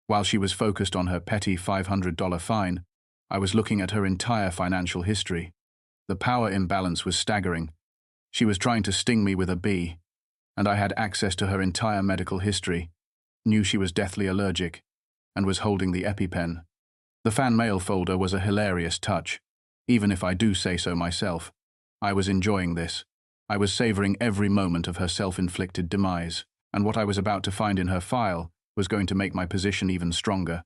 While she was focused on her petty $500 fine, I was looking at her entire financial history. The power imbalance was staggering. She was trying to sting me with a bee, and I had access to her entire medical history, knew she was deathly allergic, and was holding the EpiPen. The fan mail folder was a hilarious touch. Even if I do say so myself, I was enjoying this. I was savoring every moment of her self-inflicted demise, and what I was about to find in her file was going to make my position even stronger.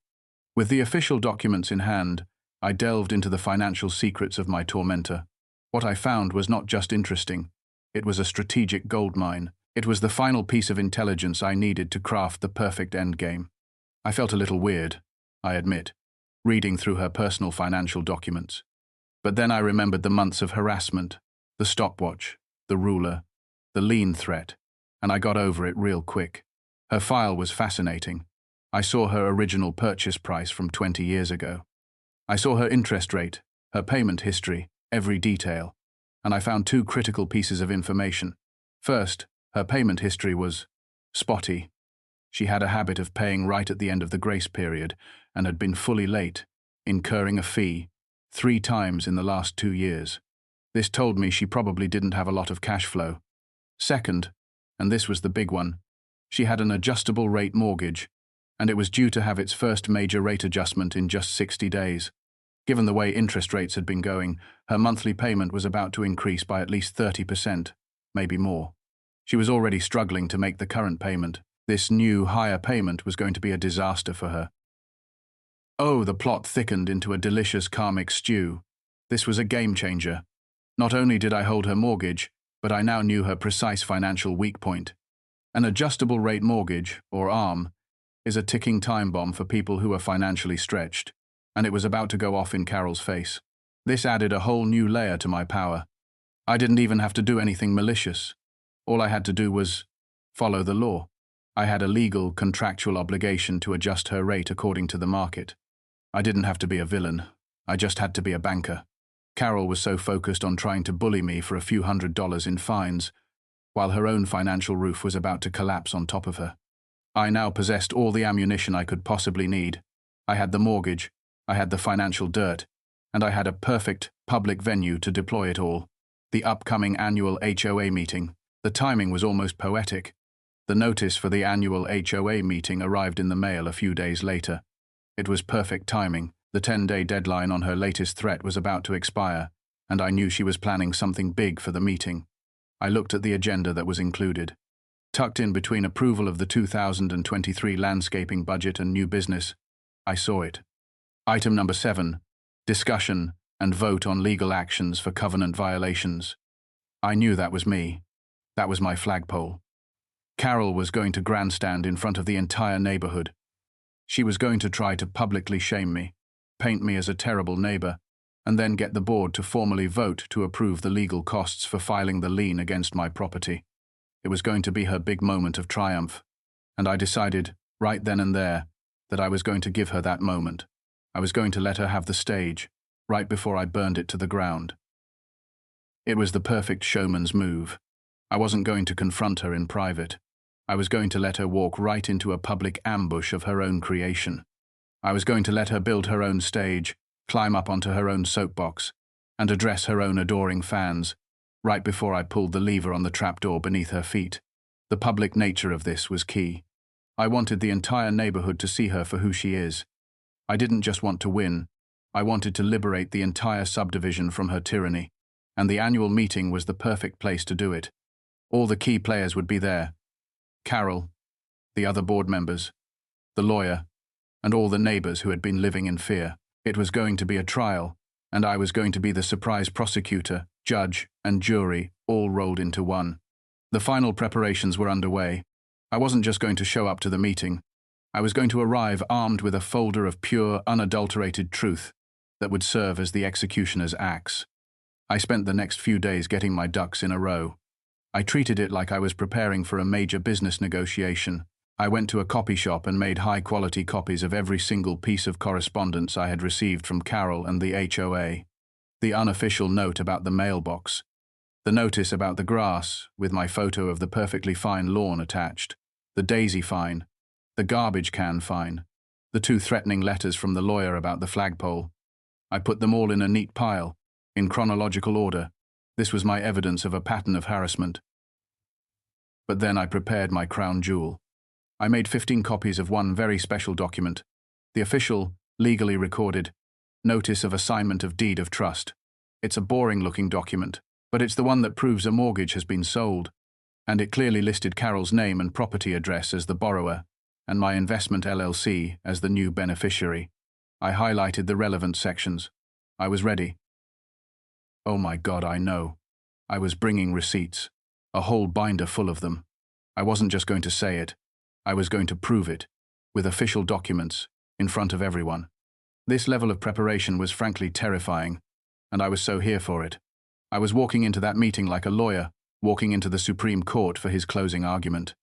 With the official documents in hand, I delved into the financial secrets of my tormentor. What I found was not just interesting. It was a strategic goldmine. It was the final piece of intelligence I needed to craft the perfect endgame. I felt a little weird, I admit, reading through her personal financial documents. But then I remembered the months of harassment, the stopwatch, the ruler, the LIEN threat, and I got over it real quick. Her file was fascinating. I saw her original purchase price from 20 years ago. I saw her interest rate, her payment history, every detail, and I found two critical pieces of information. First, her payment history was spotty. She had a habit of paying right at the end of the grace period and had been fully late, incurring a fee 3 times in the last 2 years. This told me she probably didn't have a lot of cash flow. Second, and this was the big one, she had an adjustable rate mortgage, and it was due to have its first major rate adjustment in just 60 days. Given the way interest rates had been going, her monthly payment was about to increase by at least 30%, maybe more. She was already struggling to make the current payment. This new, higher payment was going to be a disaster for her. Oh, the plot thickened into a delicious karmic stew. This was a game changer. Not only did I hold her mortgage, but I now knew her precise financial weak point. An adjustable rate mortgage, or ARM, is a ticking time bomb for people who are financially stretched, and it was about to go off in Carol's face. This added a whole new layer to my power. I didn't even have to do anything malicious. All I had to do was follow the law. I had a legal, contractual obligation to adjust her rate according to the market. I didn't have to be a villain. I just had to be a banker. Carol was so focused on trying to bully me for a few $100s in fines, while her own financial roof was about to collapse on top of her. I now possessed all the ammunition I could possibly need. I had the mortgage, I had the financial dirt, and I had a perfect public venue to deploy it all. The upcoming annual HOA meeting. The timing was almost poetic. The notice for the annual HOA meeting arrived in the mail a few days later. It was perfect timing. The 10-day deadline on her latest threat was about to expire, and I knew she was planning something big for the meeting. I looked at the agenda that was included. Tucked in between approval of the 2023 landscaping budget and new business, I saw it. Item number 7, discussion and vote on legal actions for covenant violations. I knew that was me. That was my flagpole. Carol was going to grandstand in front of the entire neighborhood. She was going to try to publicly shame me, paint me as a terrible neighbor, and then get the board to formally vote to approve the legal costs for filing the lien against my property. It was going to be her big moment of triumph, and I decided, right then and there, that I was going to give her that moment. I was going to let her have the stage, right before I burned it to the ground. It was the perfect showman's move. I wasn't going to confront her in private. I was going to let her walk right into a public ambush of her own creation. I was going to let her build her own stage, climb up onto her own soapbox, and address her own adoring fans, right before I pulled the lever on the trapdoor beneath her feet. The public nature of this was key. I wanted the entire neighborhood to see her for who she is. I didn't just want to win. I wanted to liberate the entire subdivision from her tyranny, and the annual meeting was the perfect place to do it. All the key players would be there. Carol, the other board members, the lawyer, and all the neighbors who had been living in fear. It was going to be a trial, and I was going to be the surprise prosecutor, judge, and jury, all rolled into one. The final preparations were underway. I wasn't just going to show up to the meeting. I was going to arrive armed with a folder of pure, unadulterated truth that would serve as the executioner's axe. I spent the next few days getting my ducks in a row. I treated it like I was preparing for a major business negotiation. I went to a copy shop and made high-quality copies of every single piece of correspondence I had received from Carol and the HOA. The unofficial note about the mailbox. The notice about the grass, with my photo of the perfectly fine lawn attached. The daisy fine. The garbage can fine. The 2 threatening letters from the lawyer about the flagpole. I put them all in a neat pile, in chronological order. This was my evidence of a pattern of harassment. But then I prepared my crown jewel. I made 15 copies of one very special document, the official, legally recorded, Notice of Assignment of Deed of Trust. It's a boring-looking document, but it's the one that proves a mortgage has been sold, and it clearly listed Carol's name and property address as the borrower, and my investment LLC as the new beneficiary. I highlighted the relevant sections. I was ready. Oh my God, I know. I was bringing receipts, a whole binder full of them. I wasn't just going to say it. I was going to prove it, with official documents, in front of everyone. This level of preparation was frankly terrifying, and I was so here for it. I was walking into that meeting like a lawyer, walking into the Supreme Court for his closing argument.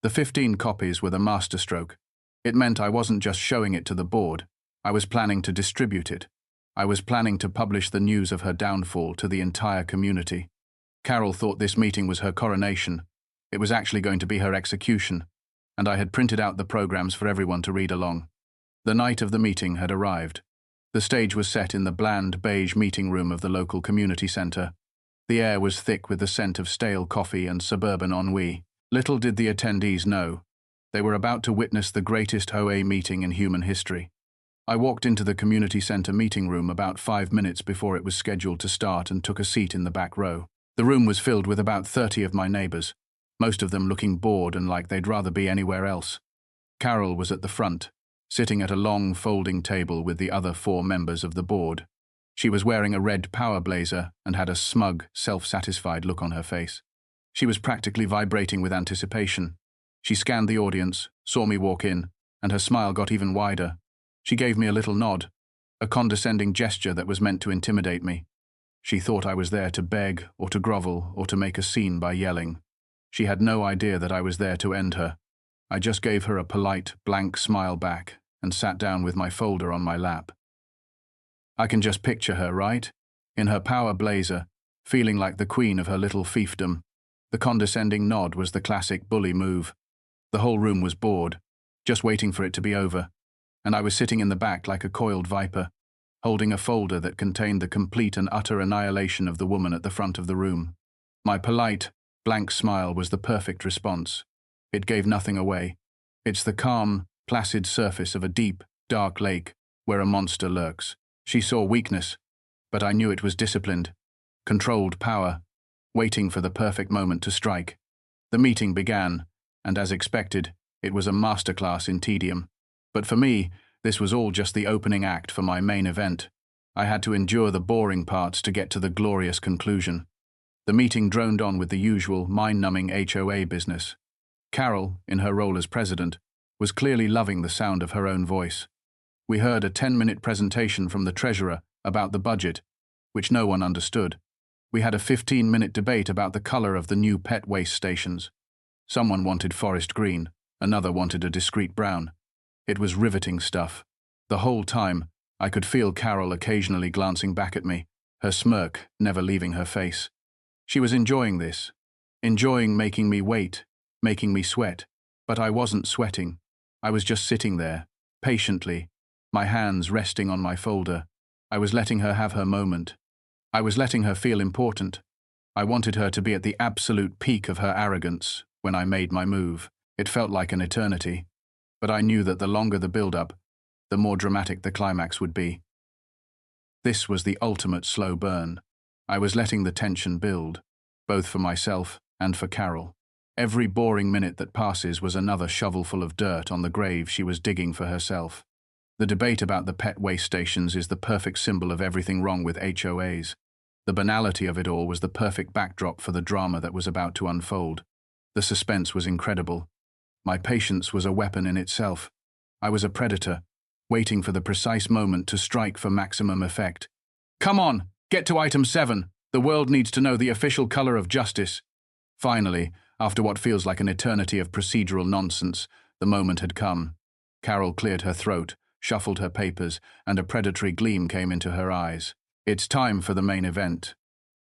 The 15 copies were the masterstroke. It meant I wasn't just showing it to the board. I was planning to distribute it. I was planning to publish the news of her downfall to the entire community. Carol thought this meeting was her coronation. It was actually going to be her execution, and I had printed out the programs for everyone to read along. The night of the meeting had arrived. The stage was set in the bland beige meeting room of the local community centre. The air was thick with the scent of stale coffee and suburban ennui. Little did the attendees know, they were about to witness the greatest HOA meeting in human history. I walked into the community centre meeting room about 5 minutes before it was scheduled to start and took a seat in the back row. The room was filled with about 30 of my neighbours, most of them looking bored and like they'd rather be anywhere else. Carol was at the front, sitting at a long folding table with the other 4 members of the board. She was wearing a red power blazer and had a smug, self-satisfied look on her face. She was practically vibrating with anticipation. She scanned the audience, saw me walk in, and her smile got even wider. She gave me a little nod, a condescending gesture that was meant to intimidate me. She thought I was there to beg or to grovel or to make a scene by yelling. She had no idea that I was there to end her. I just gave her a polite, blank smile back and sat down with my folder on my lap. I can just picture her, right? In her power blazer, feeling like the queen of her little fiefdom. The condescending nod was the classic bully move. The whole room was bored, just waiting for it to be over, and I was sitting in the back like a coiled viper, holding a folder that contained the complete and utter annihilation of the woman at the front of the room. My polite, blank smile was the perfect response. It gave nothing away. It's the calm, placid surface of a deep, dark lake where a monster lurks. She saw weakness, but I knew it was disciplined, controlled power, waiting for the perfect moment to strike. The meeting began, and as expected, it was a masterclass in tedium. But for me, this was all just the opening act for my main event. I had to endure the boring parts to get to the glorious conclusion. The meeting droned on with the usual mind-numbing HOA business. Carol, in her role as president, was clearly loving the sound of her own voice. We heard a 10-minute presentation from the treasurer about the budget, which no one understood. We had a 15-minute debate about the colour of the new pet waste stations. Someone wanted forest green, another wanted a discreet brown. It was riveting stuff. The whole time, I could feel Carol occasionally glancing back at me, her smirk never leaving her face. She was enjoying this, enjoying making me wait, making me sweat. But I wasn't sweating. I was just sitting there, patiently, my hands resting on my folder. I was letting her have her moment. I was letting her feel important. I wanted her to be at the absolute peak of her arrogance when I made my move. It felt like an eternity, but I knew that the longer the build-up, the more dramatic the climax would be. This was the ultimate slow burn. I was letting the tension build, both for myself and for Carol. Every boring minute that passes was another shovelful of dirt on the grave she was digging for herself. The debate about the pet waste stations is the perfect symbol of everything wrong with HOAs. The banality of it all was the perfect backdrop for the drama that was about to unfold. The suspense was incredible. My patience was a weapon in itself. I was a predator, waiting for the precise moment to strike for maximum effect. Come on, get to item 7. The world needs to know the official colour of justice. Finally, after what feels like an eternity of procedural nonsense, the moment had come. Carol cleared her throat, shuffled her papers, and a predatory gleam came into her eyes. It's time for the main event.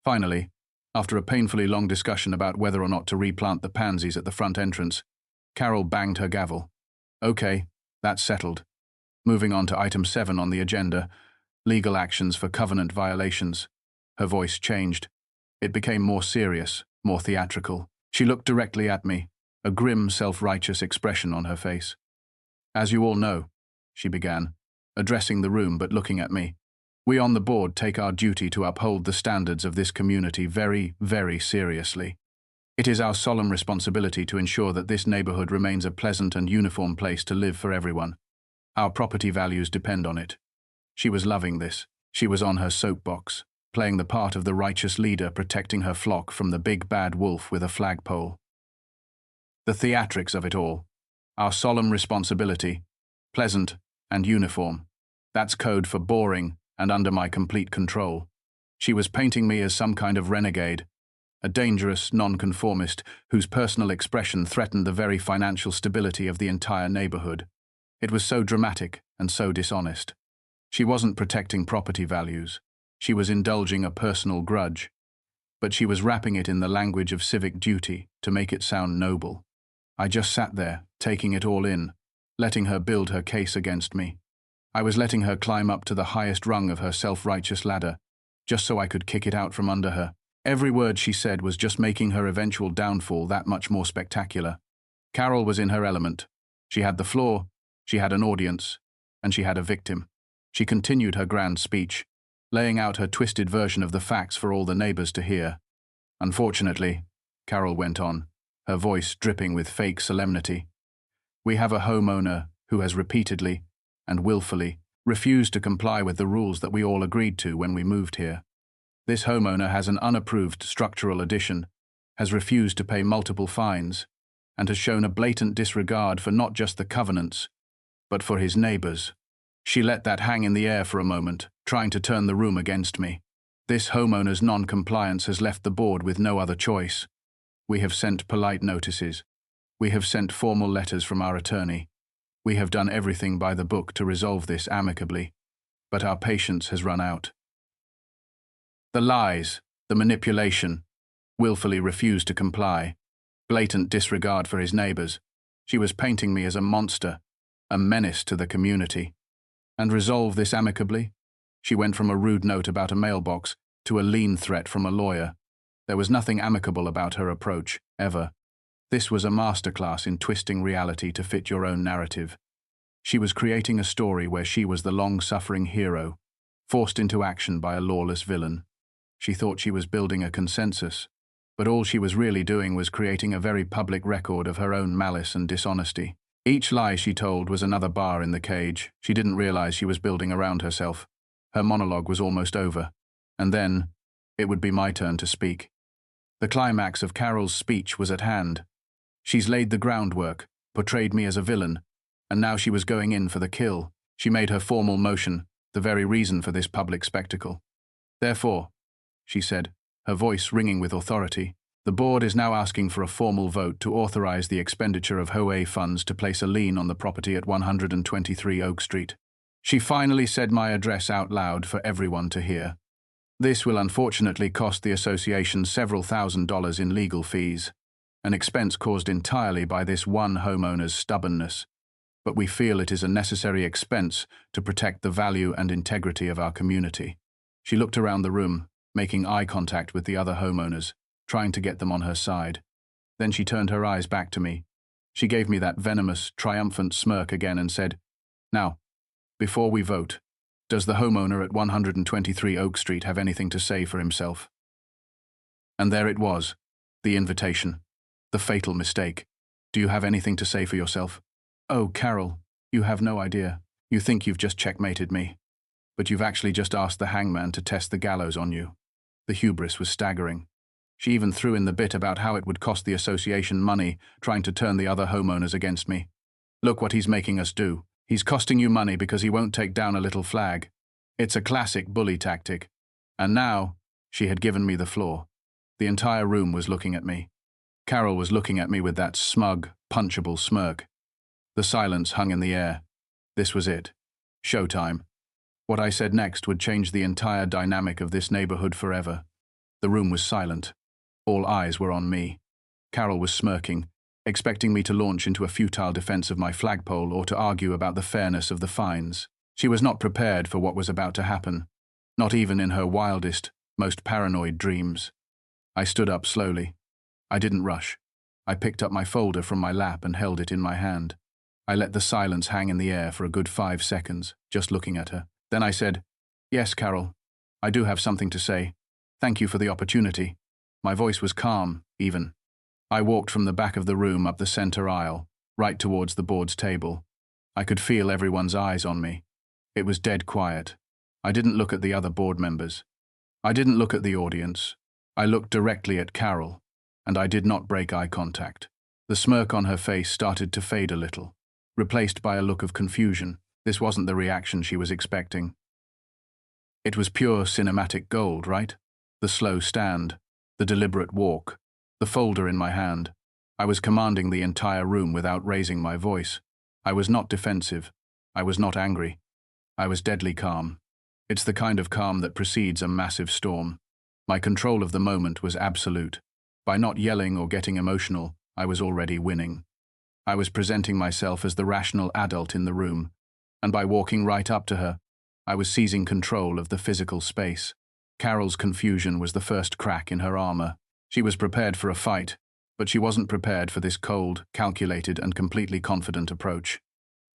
Finally, after a painfully long discussion about whether or not to replant the pansies at the front entrance, Carol banged her gavel. Okay, that's settled. Moving on to item 7 on the agenda, legal actions for covenant violations. Her voice changed. It became more serious, more theatrical. She looked directly at me, a grim, self-righteous expression on her face. As you all know, she began, addressing the room but looking at me, we on the board take our duty to uphold the standards of this community very, very seriously. It is our solemn responsibility to ensure that this neighborhood remains a pleasant and uniform place to live for everyone. Our property values depend on it. She was loving this. She was on her soapbox, playing the part of the righteous leader protecting her flock from the big bad wolf with a flagpole. The theatrics of it all. Our solemn responsibility, pleasant and uniform. That's code for boring and under my complete control. She was painting me as some kind of renegade, a dangerous nonconformist whose personal expression threatened the very financial stability of the entire neighborhood. It was so dramatic and so dishonest. She wasn't protecting property values. She was indulging a personal grudge. But she was wrapping it in the language of civic duty to make it sound noble. I just sat there, taking it all in, letting her build her case against me. I was letting her climb up to the highest rung of her self-righteous ladder, just so I could kick it out from under her. Every word she said was just making her eventual downfall that much more spectacular. Carol was in her element. She had the floor, she had an audience, and she had a victim. She continued her grand speech, laying out her twisted version of the facts for all the neighbors to hear. Unfortunately, Carol went on, her voice dripping with fake solemnity, we have a homeowner who has repeatedly and willfully refused to comply with the rules that we all agreed to when we moved here. This homeowner has an unapproved structural addition, has refused to pay multiple fines, and has shown a blatant disregard for not just the covenants, but for his neighbors. She let that hang in the air for a moment, trying to turn the room against me. This homeowner's non-compliance has left the board with no other choice. We have sent polite notices. We have sent formal letters from our attorney. We have done everything by the book to resolve this amicably, but our patience has run out. The lies, the manipulation, willfully refused to comply, blatant disregard for his neighbors. She was painting me as a monster, a menace to the community. And resolve this amicably? She went from a rude note about a mailbox to a lien threat from a lawyer. There was nothing amicable about her approach, ever. This was a masterclass in twisting reality to fit your own narrative. She was creating a story where she was the long-suffering hero, forced into action by a lawless villain. She thought she was building a consensus, but all she was really doing was creating a very public record of her own malice and dishonesty. Each lie she told was another bar in the cage. She didn't realize she was building around herself. Her monologue was almost over, and then it would be my turn to speak. The climax of Carol's speech was at hand. She's laid the groundwork, portrayed me as a villain, and now she was going in for the kill. She made her formal motion, the very reason for this public spectacle. Therefore, she said, her voice ringing with authority, the board is now asking for a formal vote to authorize the expenditure of HOA funds to place a lien on the property at 123 Oak Street. She finally said my address out loud for everyone to hear. This will unfortunately cost the association several $1,000s in legal fees, an expense caused entirely by this one homeowner's stubbornness, but we feel it is a necessary expense to protect the value and integrity of our community. She looked around the room, making eye contact with the other homeowners, trying to get them on her side. Then she turned her eyes back to me. She gave me that venomous, triumphant smirk again and said, "Now, before we vote, does the homeowner at 123 Oak Street have anything to say for himself?" And there it was, the invitation, the fatal mistake. Do you have anything to say for yourself? Oh, Carol, you have no idea. You think you've just checkmated me. But you've actually just asked the hangman to test the gallows on you. The hubris was staggering. She even threw in the bit about how it would cost the association money trying to turn the other homeowners against me. Look what he's making us do. He's costing you money because he won't take down a little flag. It's a classic bully tactic. And now, she had given me the floor. The entire room was looking at me. Carol was looking at me with that smug, punchable smirk. The silence hung in the air. This was it. Showtime. What I said next would change the entire dynamic of this neighborhood forever. The room was silent. All eyes were on me. Carol was smirking, expecting me to launch into a futile defense of my flagpole or to argue about the fairness of the fines. She was not prepared for what was about to happen, not even in her wildest, most paranoid dreams. I stood up slowly. I didn't rush. I picked up my folder from my lap and held it in my hand. I let the silence hang in the air for a good 5 seconds, just looking at her. Then I said, "Yes, Carol, I do have something to say. Thank you for the opportunity." My voice was calm, even. I walked from the back of the room up the center aisle, right towards the board's table. I could feel everyone's eyes on me. It was dead quiet. I didn't look at the other board members. I didn't look at the audience. I looked directly at Carol, and I did not break eye contact. The smirk on her face started to fade a little, replaced by a look of confusion. This wasn't the reaction she was expecting. It was pure cinematic gold, right? The slow stand, the deliberate walk, the folder in my hand. I was commanding the entire room without raising my voice. I was not defensive. I was not angry. I was deadly calm. It's the kind of calm that precedes a massive storm. My control of the moment was absolute. By not yelling or getting emotional, I was already winning. I was presenting myself as the rational adult in the room, and by walking right up to her, I was seizing control of the physical space. Carol's confusion was the first crack in her armor. She was prepared for a fight, but she wasn't prepared for this cold, calculated, and completely confident approach.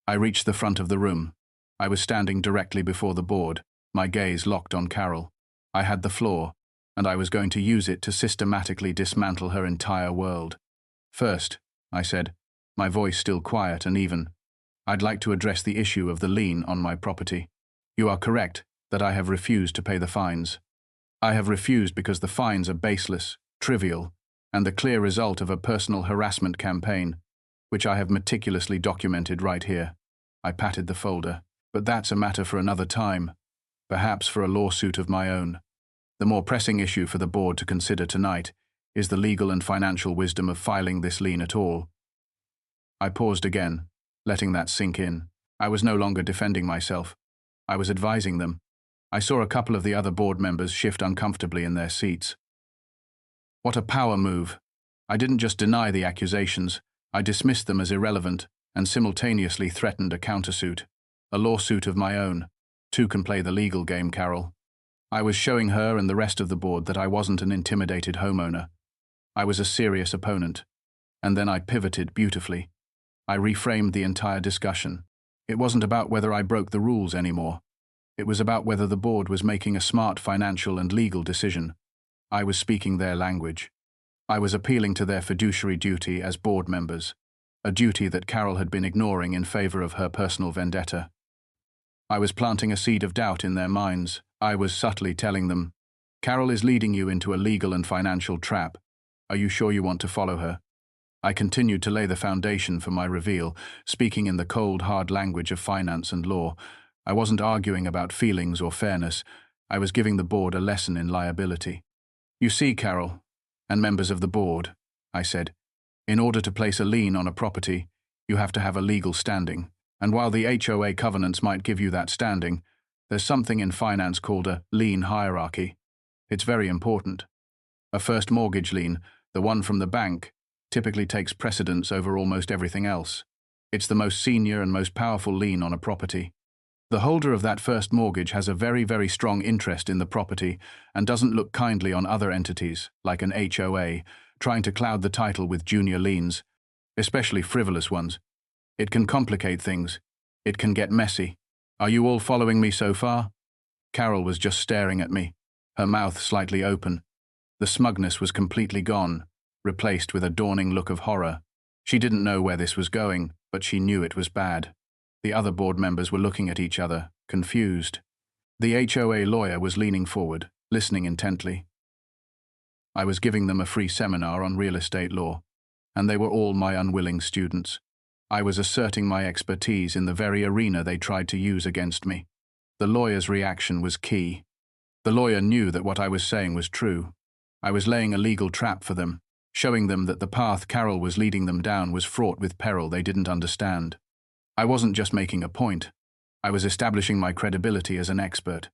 I reached the front of the room. I was standing directly before the board, my gaze locked on Carol. I had the floor, and I was going to use it to systematically dismantle her entire world. "First," I said, my voice still quiet and even, "I'd like to address the issue of the lien on my property. You are correct that I have refused to pay the fines. I have refused because the fines are baseless, trivial, and the clear result of a personal harassment campaign, which I have meticulously documented right here." I patted the folder. "But that's a matter for another time, perhaps for a lawsuit of my own. The more pressing issue for the board to consider tonight is the legal and financial wisdom of filing this lien at all." I paused again, letting that sink in. I was no longer defending myself. I was advising them. I saw a couple of the other board members shift uncomfortably in their seats. What a power move. I didn't just deny the accusations, I dismissed them as irrelevant and simultaneously threatened a countersuit. A lawsuit of my own. Two can play the legal game, Carol. I was showing her and the rest of the board that I wasn't an intimidated homeowner. I was a serious opponent. And then I pivoted beautifully. I reframed the entire discussion. It wasn't about whether I broke the rules anymore. It was about whether the board was making a smart financial and legal decision. I was speaking their language. I was appealing to their fiduciary duty as board members, a duty that Carol had been ignoring in favor of her personal vendetta. I was planting a seed of doubt in their minds. I was subtly telling them, "Carol is leading you into a legal and financial trap. Are you sure you want to follow her?" I continued to lay the foundation for my reveal, speaking in the cold, hard language of finance and law. I wasn't arguing about feelings or fairness. I was giving the board a lesson in liability. "You see, Carol, and members of the board," I said, "in order to place a lien on a property, you have to have a legal standing. And while the HOA covenants might give you that standing, there's something in finance called a lien hierarchy. It's very important. A first mortgage lien, the one from the bank, typically takes precedence over almost everything else. It's the most senior and most powerful lien on a property. The holder of that first mortgage has a very, very strong interest in the property and doesn't look kindly on other entities, like an HOA, trying to cloud the title with junior liens, especially frivolous ones. It can complicate things. It can get messy. Are you all following me so far?" Carol was just staring at me, her mouth slightly open. The smugness was completely gone, replaced with a dawning look of horror. She didn't know where this was going, but she knew it was bad. The other board members were looking at each other, confused. The HOA lawyer was leaning forward, listening intently. I was giving them a free seminar on real estate law, and they were all my unwilling students. I was asserting my expertise in the very arena they tried to use against me. The lawyer's reaction was key. The lawyer knew that what I was saying was true. I was laying a legal trap for them, showing them that the path Carol was leading them down was fraught with peril they didn't understand. I wasn't just making a point. I was establishing my credibility as an expert.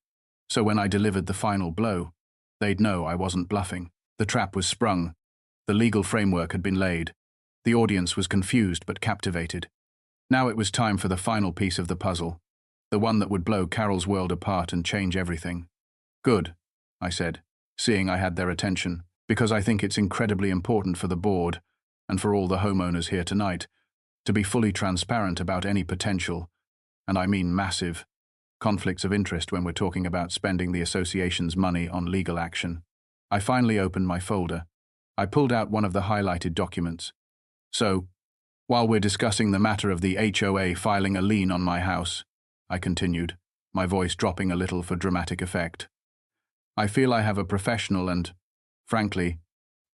So when I delivered the final blow, they'd know I wasn't bluffing. The trap was sprung. The legal framework had been laid. The audience was confused but captivated. Now it was time for the final piece of the puzzle, the one that would blow Carol's world apart and change everything. Good, I said, seeing I had their attention, because I think it's incredibly important for the board and for all the homeowners here tonight to be fully transparent about any potential, and I mean massive, conflicts of interest when we're talking about spending the association's money on legal action. I finally opened my folder. I pulled out one of the highlighted documents. So, while we're discussing the matter of the HOA filing a lien on my house, I continued, my voice dropping a little for dramatic effect, I feel I have a professional and, frankly,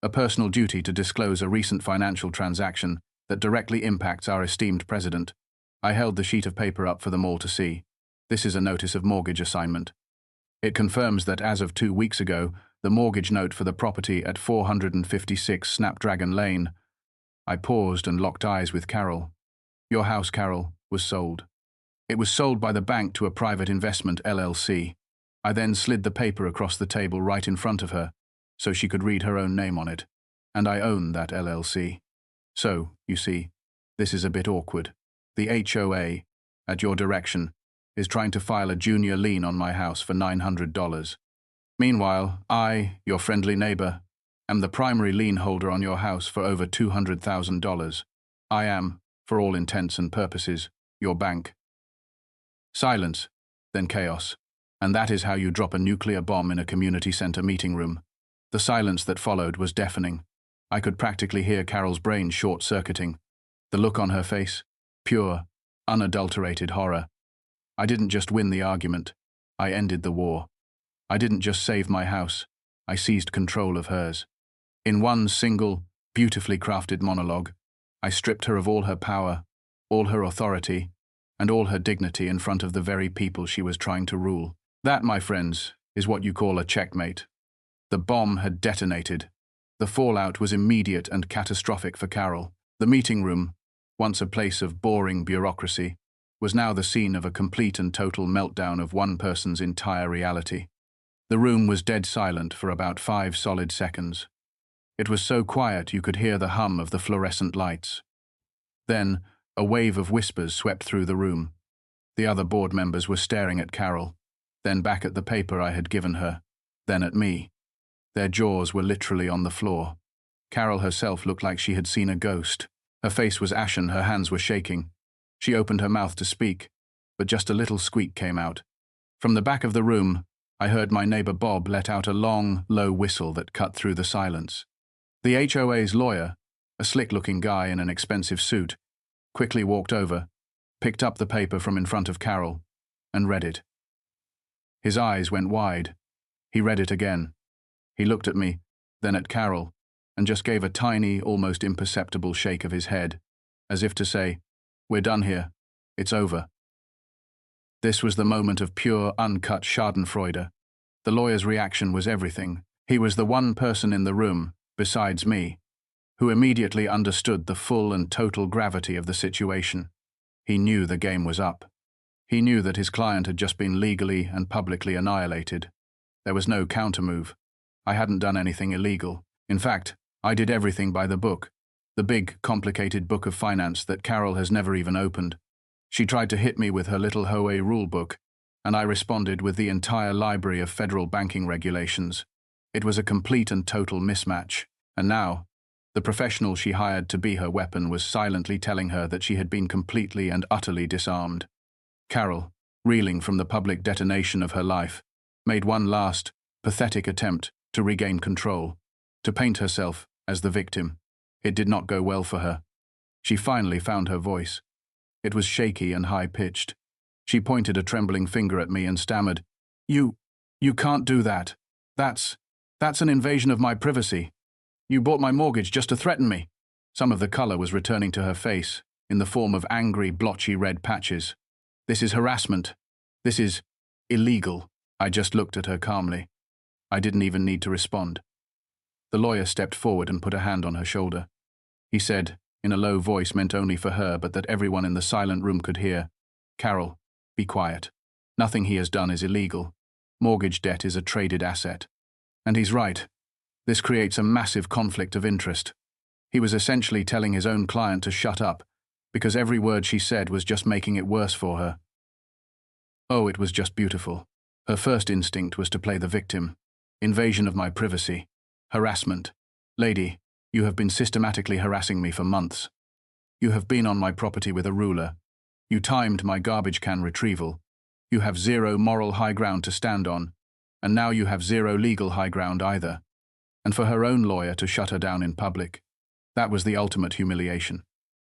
a personal duty to disclose a recent financial transaction that directly impacts our esteemed president. I held the sheet of paper up for them all to see. This is a notice of mortgage assignment. It confirms that as of 2 weeks ago, the mortgage note for the property at 456 Snapdragon Lane. I paused and locked eyes with Carol. Your house, Carol, was sold. It was sold by the bank to a private investment LLC. I then slid the paper across the table right in front of her, so she could read her own name on it. And I own that LLC. So, you see, this is a bit awkward. The HOA, at your direction, is trying to file a junior lien on my house for $900. Meanwhile, I, your friendly neighbor, am the primary lien holder on your house for over $200,000. I am, for all intents and purposes, your bank. Silence, then chaos. And that is how you drop a nuclear bomb in a community center meeting room. The silence that followed was deafening. I could practically hear Carol's brain short-circuiting. The look on her face, pure, unadulterated horror. I didn't just win the argument. I ended the war. I didn't just save my house. I seized control of hers. In one single, beautifully crafted monologue, I stripped her of all her power, all her authority, and all her dignity in front of the very people she was trying to rule. That, my friends, is what you call a checkmate. The bomb had detonated. The fallout was immediate and catastrophic for Carol. The meeting room, once a place of boring bureaucracy, was now the scene of a complete and total meltdown of one person's entire reality. The room was dead silent for about 5 solid seconds. It was so quiet you could hear the hum of the fluorescent lights. Then, a wave of whispers swept through the room. The other board members were staring at Carol, then back at the paper I had given her, then at me. Their jaws were literally on the floor. Carol herself looked like she had seen a ghost. Her face was ashen, her hands were shaking. She opened her mouth to speak, but just a little squeak came out. From the back of the room, I heard my neighbor Bob let out a long, low whistle that cut through the silence. The HOA's lawyer, a slick-looking guy in an expensive suit, quickly walked over, picked up the paper from in front of Carol, and read it. His eyes went wide. He read it again. He looked at me, then at Carol, and just gave a tiny, almost imperceptible shake of his head, as if to say, "We're done here. It's over." This was the moment of pure, uncut schadenfreude. The lawyer's reaction was everything. He was the one person in the room, besides me, who immediately understood the full and total gravity of the situation. He knew the game was up. He knew that his client had just been legally and publicly annihilated. There was no countermove. I hadn't done anything illegal. In fact, I did everything by the book, the big, complicated book of finance that Carol has never even opened. She tried to hit me with her little HOA rulebook, and I responded with the entire library of federal banking regulations. It was a complete and total mismatch, and now, the professional she hired to be her weapon was silently telling her that she had been completely and utterly disarmed. Carol, reeling from the public detonation of her life, made one last, pathetic attempt to regain control, to paint herself as the victim. It did not go well for her. She finally found her voice. It was shaky and high-pitched. She pointed a trembling finger at me and stammered, You can't do that. That's an invasion of my privacy. You bought my mortgage just to threaten me." Some of the color was returning to her face, in the form of angry, blotchy red patches. "This is harassment. This is illegal." I just looked at her calmly. I didn't even need to respond. The lawyer stepped forward and put a hand on her shoulder. He said, in a low voice meant only for her but that everyone in the silent room could hear, "Carol, Be quiet. Nothing he has done is illegal. Mortgage debt is a traded asset. And he's right. This creates a massive conflict of interest. He was essentially telling his own client to shut up, because every word she said was just making it worse for her. Oh, it was just beautiful. Her first instinct was to play the victim. Invasion of my privacy. Harassment. Lady, you have been systematically harassing me for months. You have been on my property with a ruler. You timed my garbage can retrieval. You have zero moral high ground to stand on, and now you have zero legal high ground either. And for her own lawyer to shut her down in public. That was the ultimate humiliation.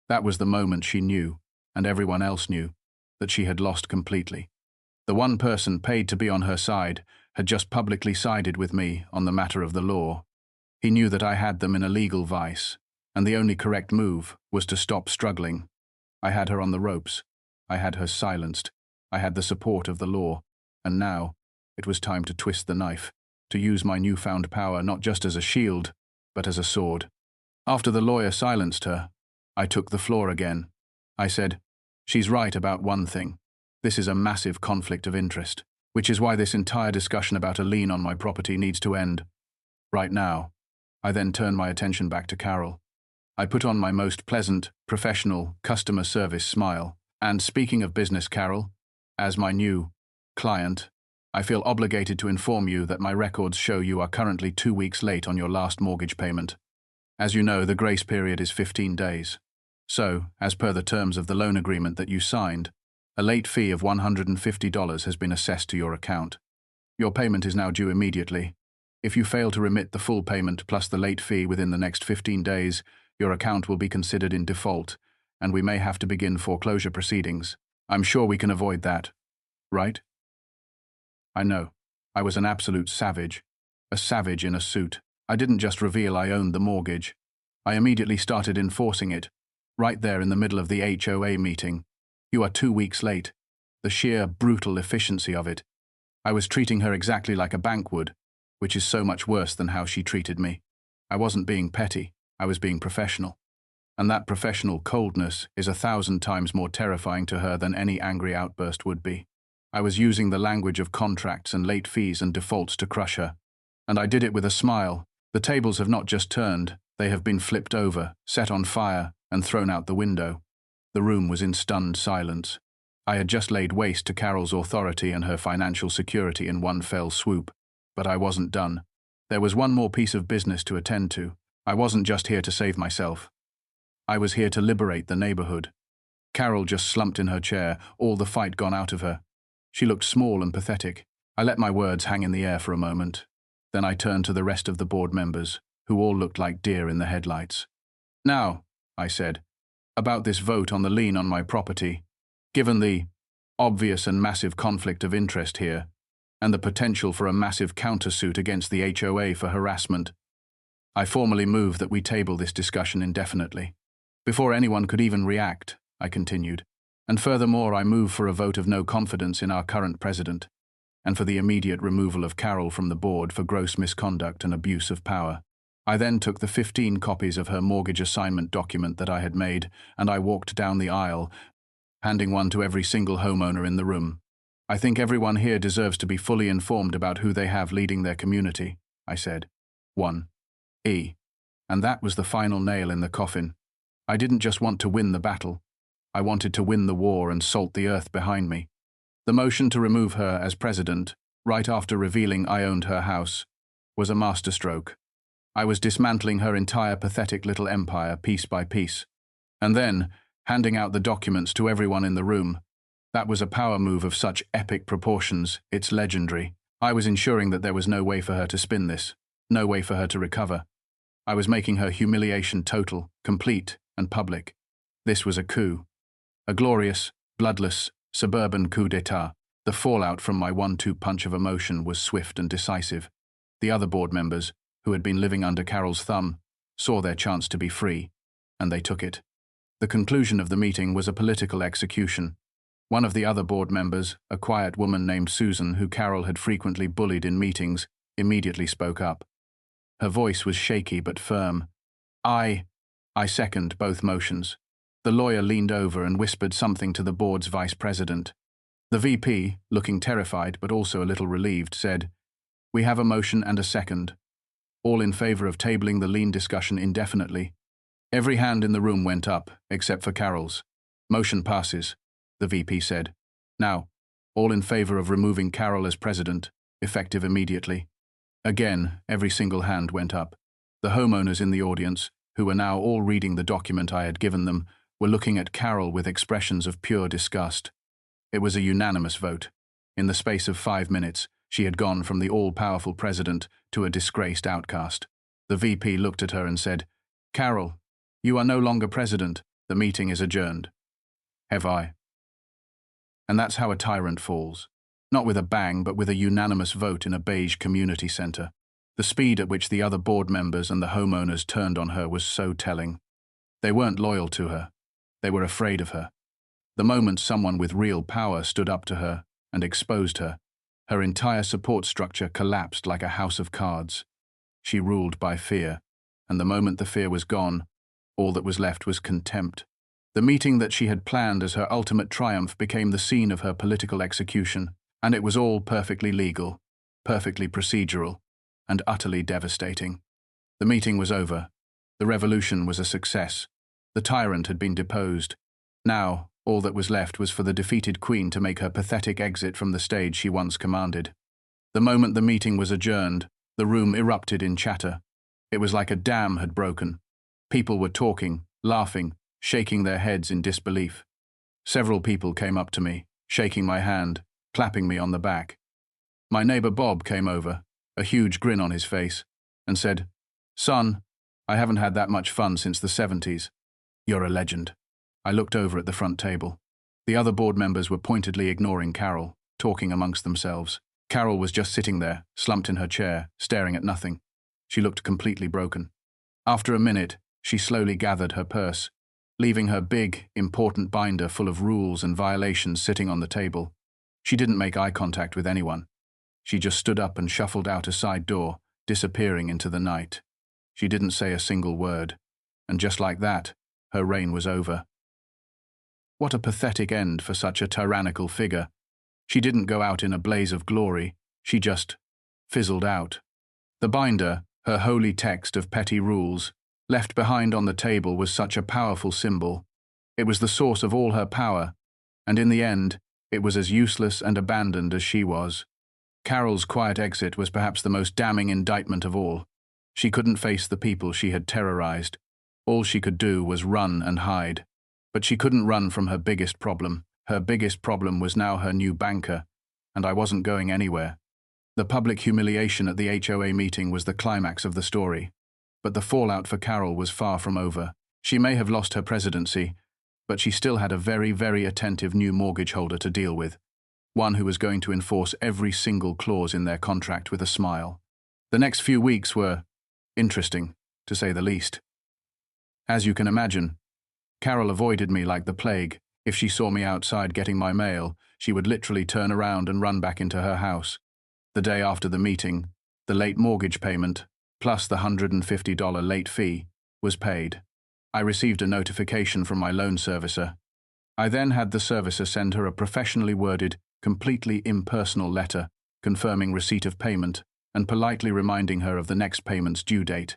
That was the moment she knew, and everyone else knew, that she had lost completely. The one person paid to be on her side had just publicly sided with me on the matter of the law. He knew that I had them in a legal vice, and the only correct move was to stop struggling. I had her on the ropes. I had her silenced. I had the support of the law, and now it was time to twist the knife, to use my newfound power not just as a shield, but as a sword. After the lawyer silenced her, I took the floor again. I said, "She's right about one thing. This is a massive conflict of interest, which is why this entire discussion about a lien on my property needs to end. Right now." I then turned my attention back to Carol. I put on my most pleasant, professional, customer service smile. And speaking of business, Carol, as my new client, I feel obligated to inform you that my records show you are currently 2 weeks late on your last mortgage payment. As you know, the grace period is 15 days. So, as per the terms of the loan agreement that you signed, a late fee of $150 has been assessed to your account. Your payment is now due immediately. If you fail to remit the full payment plus the late fee within the next 15 days, your account will be considered in default, and we may have to begin foreclosure proceedings. I'm sure we can avoid that, right? I know. I was an absolute savage. A savage in a suit. I didn't just reveal I owned the mortgage. I immediately started enforcing it, right there in the middle of the HOA meeting. You are 2 weeks late. The sheer, brutal efficiency of it. I was treating her exactly like a bank would, which is so much worse than how she treated me. I wasn't being petty, I was being professional. And that professional coldness is 1,000 times more terrifying to her than any angry outburst would be. I was using the language of contracts and late fees and defaults to crush her. And I did it with a smile. The tables have not just turned, they have been flipped over, set on fire, and thrown out the window. The room was in stunned silence. I had just laid waste to Carol's authority and her financial security in one fell swoop. But I wasn't done. There was one more piece of business to attend to. I wasn't just here to save myself. I was here to liberate the neighborhood. Carol just slumped in her chair, all the fight gone out of her. She looked small and pathetic. I let my words hang in the air for a moment. Then I turned to the rest of the board members, who all looked like deer in the headlights. "Now," I said, "about this vote on the lien on my property. Given the obvious and massive conflict of interest here, and the potential for a massive countersuit against the HOA for harassment, I formally move that we table this discussion indefinitely." Before anyone could even react, I continued, "And furthermore, I move for a vote of no confidence in our current president, and for the immediate removal of Carol from the board for gross misconduct and abuse of power." I then took the 15 copies of her mortgage assignment document that I had made, and I walked down the aisle, handing one to every single homeowner in the room. "I think everyone here deserves to be fully informed about who they have leading their community," I said. 1E. And that was the final nail in the coffin. I didn't just want to win the battle. I wanted to win the war and salt the earth behind me. The motion to remove her as president, right after revealing I owned her house, was a masterstroke. I was dismantling her entire pathetic little empire piece by piece. And then, handing out the documents to everyone in the room. That was a power move of such epic proportions, it's legendary. I was ensuring that there was no way for her to spin this, no way for her to recover. I was making her humiliation total, complete, and public. This was a coup. A glorious, bloodless, suburban coup d'etat. The fallout from my 1-2 punch of emotion was swift and decisive. The other board members, who had been living under Carol's thumb, saw their chance to be free, and they took it. The conclusion of the meeting was a political execution. One of the other board members, a quiet woman named Susan, who Carol had frequently bullied in meetings, immediately spoke up. Her voice was shaky but firm. I second both motions." The lawyer leaned over and whispered something to the board's vice president. The VP, looking terrified but also a little relieved, said, "We have a motion and a second. All in favor of tabling the LIEN discussion indefinitely." Every hand in the room went up, except for Carol's. "Motion passes," the VP said. "Now, all in favor of removing Carol as president, effective immediately." Again, every single hand went up. The homeowners in the audience, who were now all reading the document I had given them, were looking at Carol with expressions of pure disgust. It was a unanimous vote. In the space of 5 minutes, she had gone from the all-powerful president to a disgraced outcast. The VP looked at her and said, "Carol, you are no longer president. The meeting is adjourned." Have I? And that's how a tyrant falls. Not with a bang, but with a unanimous vote in a beige community center. The speed at which the other board members and the homeowners turned on her was so telling. They weren't loyal to her. They were afraid of her. The moment someone with real power stood up to her and exposed her, her entire support structure collapsed like a house of cards. She ruled by fear, and the moment the fear was gone, all that was left was contempt. The meeting that she had planned as her ultimate triumph became the scene of her political execution, and it was all perfectly legal, perfectly procedural, and utterly devastating. The meeting was over. The revolution was a success. The tyrant had been deposed. Now, all that was left was for the defeated queen to make her pathetic exit from the stage she once commanded. The moment the meeting was adjourned, the room erupted in chatter. It was like a dam had broken. People were talking, laughing, shaking their heads in disbelief. Several people came up to me, shaking my hand, clapping me on the back. My neighbor Bob came over, a huge grin on his face, and said, "Son, I haven't had that much fun since the 70s. You're a legend." I looked over at the front table. The other board members were pointedly ignoring Carol, talking amongst themselves. Carol was just sitting there, slumped in her chair, staring at nothing. She looked completely broken. After a minute, she slowly gathered her purse, leaving her big, important binder full of rules and violations sitting on the table. She didn't make eye contact with anyone. She just stood up and shuffled out a side door, disappearing into the night. She didn't say a single word. And just like that, her reign was over. What a pathetic end for such a tyrannical figure. She didn't go out in a blaze of glory. She just fizzled out. The binder, her holy text of petty rules, left behind on the table was such a powerful symbol. It was the source of all her power, and in the end, it was as useless and abandoned as she was. Carol's quiet exit was perhaps the most damning indictment of all. She couldn't face the people she had terrorized. All she could do was run and hide. But she couldn't run from her biggest problem. Her biggest problem was now her new banker, and I wasn't going anywhere. The public humiliation at the HOA meeting was the climax of the story. But the fallout for Carol was far from over. She may have lost her presidency, but she still had a very, very attentive new mortgage holder to deal with, one who was going to enforce every single clause in their contract with a smile. The next few weeks were interesting, to say the least. As you can imagine, Carol avoided me like the plague. If she saw me outside getting my mail, she would literally turn around and run back into her house. The day after the meeting, the late mortgage payment, plus the $150 late fee, was paid. I received a notification from my loan servicer. I then had the servicer send her a professionally worded, completely impersonal letter confirming receipt of payment and politely reminding her of the next payment's due date.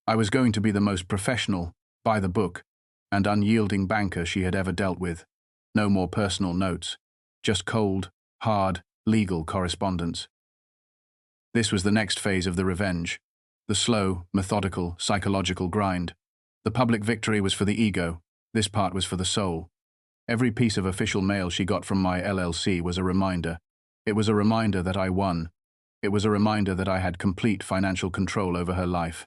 I was going to be the most professional, by the book, and unyielding banker she had ever dealt with. No more personal notes, just cold, hard, legal correspondence. This was the next phase of the revenge, the slow, methodical, psychological grind. The public victory was for the ego, this part was for the soul. Every piece of official mail she got from my LLC was a reminder. It was a reminder that I won. It was a reminder that I had complete financial control over her life.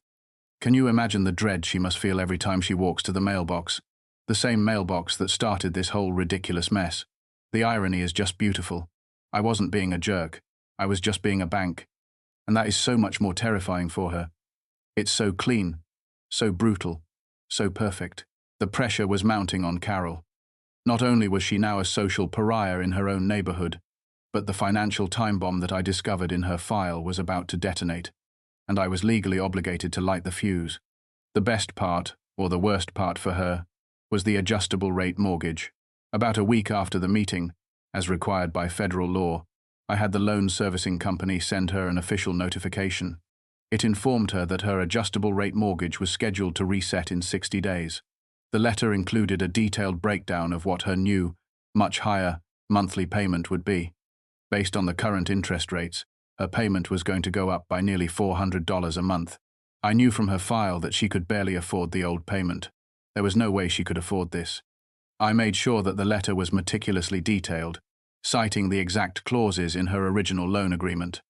Can you imagine the dread she must feel every time she walks to the mailbox? The same mailbox that started this whole ridiculous mess. The irony is just beautiful. I wasn't being a jerk. I was just being a bank. And that is so much more terrifying for her. It's so clean, so brutal, so perfect. The pressure was mounting on Carol. Not only was she now a social pariah in her own neighborhood, but the financial time bomb that I discovered in her file was about to detonate, and I was legally obligated to light the fuse. The best part, or the worst part for her, was the adjustable rate mortgage. About a week after the meeting, As required by federal law, I had the loan servicing company send her an official notification. It informed her that her adjustable rate mortgage was scheduled to reset in 60 days. The letter included a detailed breakdown of what her new, much higher, monthly payment would be. Based on the current interest rates, her payment was going to go up by nearly $400 a month. I knew from her file that she could barely afford the old payment. There was no way she could afford this. I made sure that the letter was meticulously detailed, citing the exact clauses in her original loan agreement.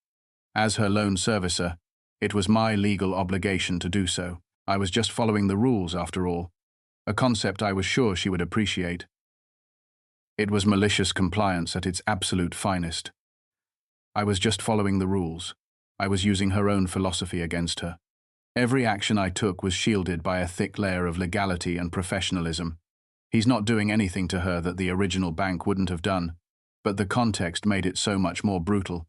As her loan servicer, it was my legal obligation to do so. I was just following the rules, after all, a concept I was sure she would appreciate. It was malicious compliance at its absolute finest. I was just following the rules. I was using her own philosophy against her. Every action I took was shielded by a thick layer of legality and professionalism. He's not doing anything to her that the original bank wouldn't have done, but the context made it so much more brutal.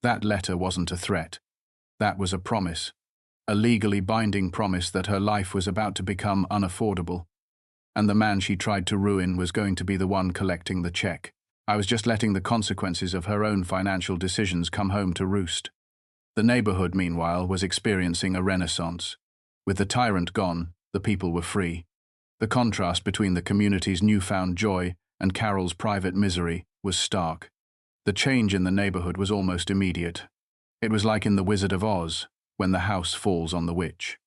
That letter wasn't a threat. That was a promise. A legally binding promise that her life was about to become unaffordable. And the man she tried to ruin was going to be the one collecting the check. I was just letting the consequences of her own financial decisions come home to roost. The neighborhood, meanwhile, was experiencing a renaissance. With the tyrant gone, the people were free. The contrast between the community's newfound joy and Carol's private misery was stark. The change in the neighborhood was almost immediate. It was like in The Wizard of Oz, when the house falls on the witch.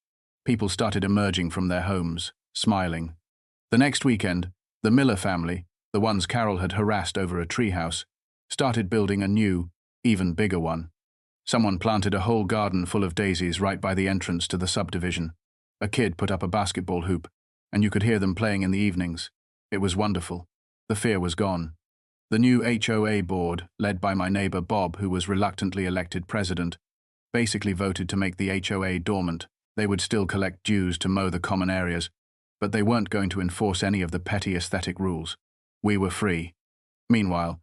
People started emerging from their homes, smiling. The next weekend, the Miller family, the ones Carol had harassed over a treehouse, started building a new, even bigger one. Someone planted a whole garden full of daisies right by the entrance to the subdivision. A kid put up a basketball hoop, and you could hear them playing in the evenings. It was wonderful. The fear was gone. The new HOA board, led by my neighbor Bob, who was reluctantly elected president, basically voted to make the HOA dormant. They would still collect dues to mow the common areas, but they weren't going to enforce any of the petty aesthetic rules. We were free. Meanwhile,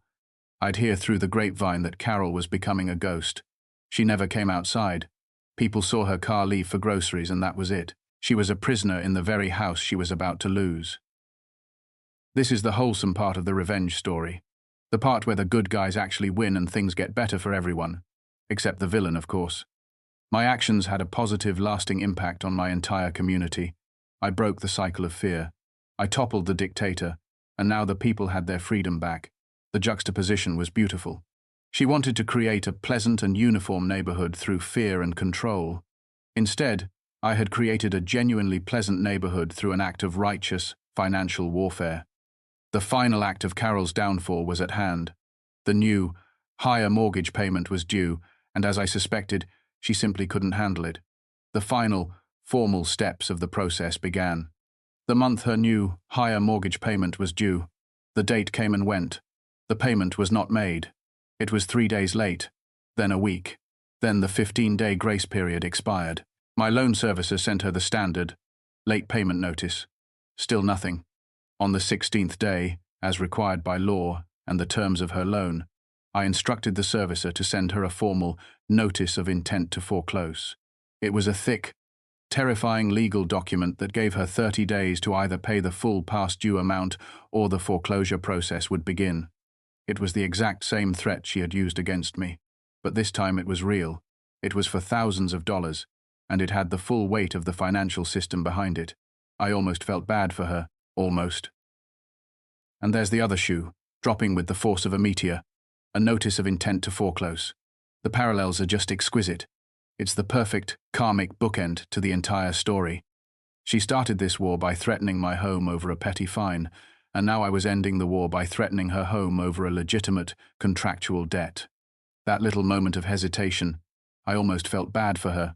I'd hear through the grapevine that Carol was becoming a ghost. She never came outside. People saw her car leave for groceries, and that was it. She was a prisoner in the very house she was about to lose. This is the wholesome part of the revenge story. The part where the good guys actually win and things get better for everyone. Except the villain, of course. My actions had a positive, lasting impact on my entire community. I broke the cycle of fear. I toppled the dictator, and now the people had their freedom back. The juxtaposition was beautiful. She wanted to create a pleasant and uniform neighborhood through fear and control. Instead, I had created a genuinely pleasant neighborhood through an act of righteous, financial warfare. The final act of Carol's downfall was at hand. The new, higher mortgage payment was due, and as I suspected, she simply couldn't handle it. The final, formal steps of the process began. The month her new, higher mortgage payment was due, the date came and went. The payment was not made. It was 3 days late, then a week. Then the 15-day grace period expired. My loan servicer sent her the standard, late payment notice. Still nothing. On the 16th day, as required by law and the terms of her loan, I instructed the servicer to send her a formal notice of intent to foreclose. It was a thick, terrifying legal document that gave her 30 days to either pay the full past due amount or the foreclosure process would begin. It was the exact same threat she had used against me, but this time it was real. It was for thousands of dollars, and it had the full weight of the financial system behind it. I almost felt bad for her, almost. And there's the other shoe, dropping with the force of a meteor, a notice of intent to foreclose. The parallels are just exquisite. It's the perfect, karmic bookend to the entire story. She started this war by threatening my home over a petty fine, and now I was ending the war by threatening her home over a legitimate, contractual debt. That little moment of hesitation, I almost felt bad for her,